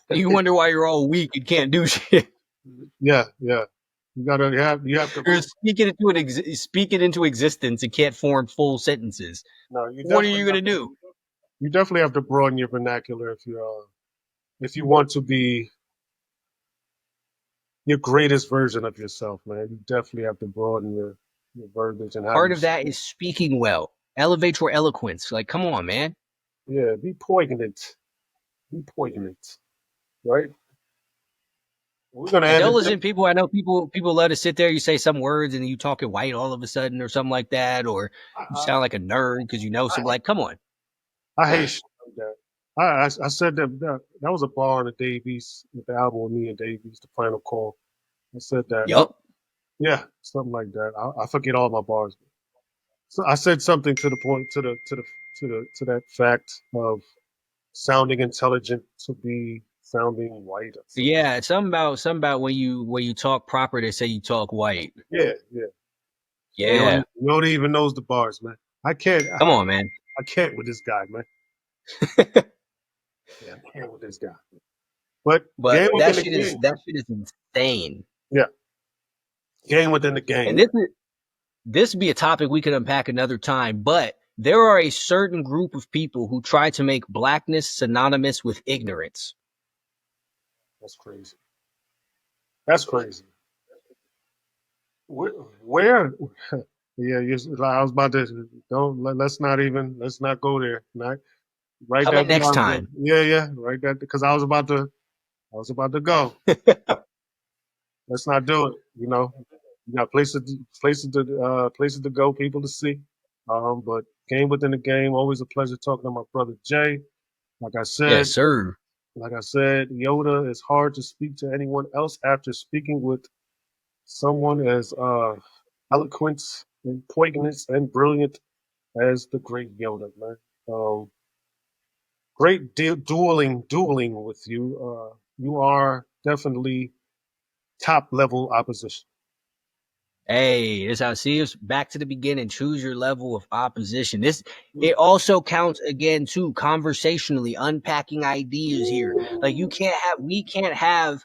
And you wonder why you're all weak and can't do shit. Yeah, yeah. You have to Or speak it into existence and can't form full sentences. no, What are you gonna do? you definitely have to broaden your vernacular if you want to be your greatest version of yourself, man. You definitely have to broaden your verbiage and how Part you of that is speaking well. Elevate your eloquence. Like, come on, man. yeah, be poignant. Be poignant. Right? We're gonna And end don't it. listen, people. I know people love to sit there. You say some words and you talking white all of a sudden or something like that, or you I, sound like a nerd because you know some. Like, come on. I hate shit like that. I said that was a bar on the Davies with the album with me and Davies, the final call. I said that. Yup. Yeah, something like that. I forget all my bars. So I said something to the point to that fact of sounding intelligent to be sounding white or something. Yeah, something about when you talk proper, they say you talk white. Yeah, yeah. Yeah. Nobody even knows the bars, man. I can't. Come on, man. I can't with this guy, man. Yeah, I can't with this guy. But But game within the game. that shit is insane. Yeah, game within the And game. this would be a topic we could unpack another time, but there are a certain group of people who try to make blackness synonymous with ignorance. That's crazy. That's crazy. Where Yeah, I was about to let's not go there. Not write Coming that next down. Bro. time. Yeah, yeah, write that because I was about to go. Let's not do it. You got places to go, people to see. But game within the game. Always a pleasure talking to my brother Jay. Like I Yes, said, sir. Yoda is hard to speak to anyone else after speaking with someone as eloquent and poignant and brilliant as the great Yoda, man. Um, great dueling with you. You are definitely top level opposition. Hey, this how I see us. Back to the beginning. Choose your level of opposition. This it also counts again too, conversationally, unpacking ideas here. Like we can't have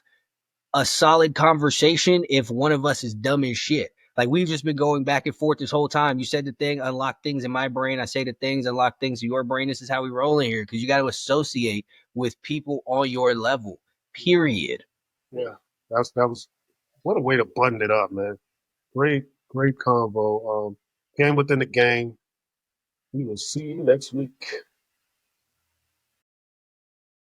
a solid conversation if one of us is dumb as shit. Like we've just been going back and forth this whole time. You said the thing, unlock things in my brain. I say the things, unlock things in your brain. This is how we roll in here because you got to associate with people on your level. Period. Yeah, that was what a way to button it up, man. Great convo. Game within the game. We will see you next week.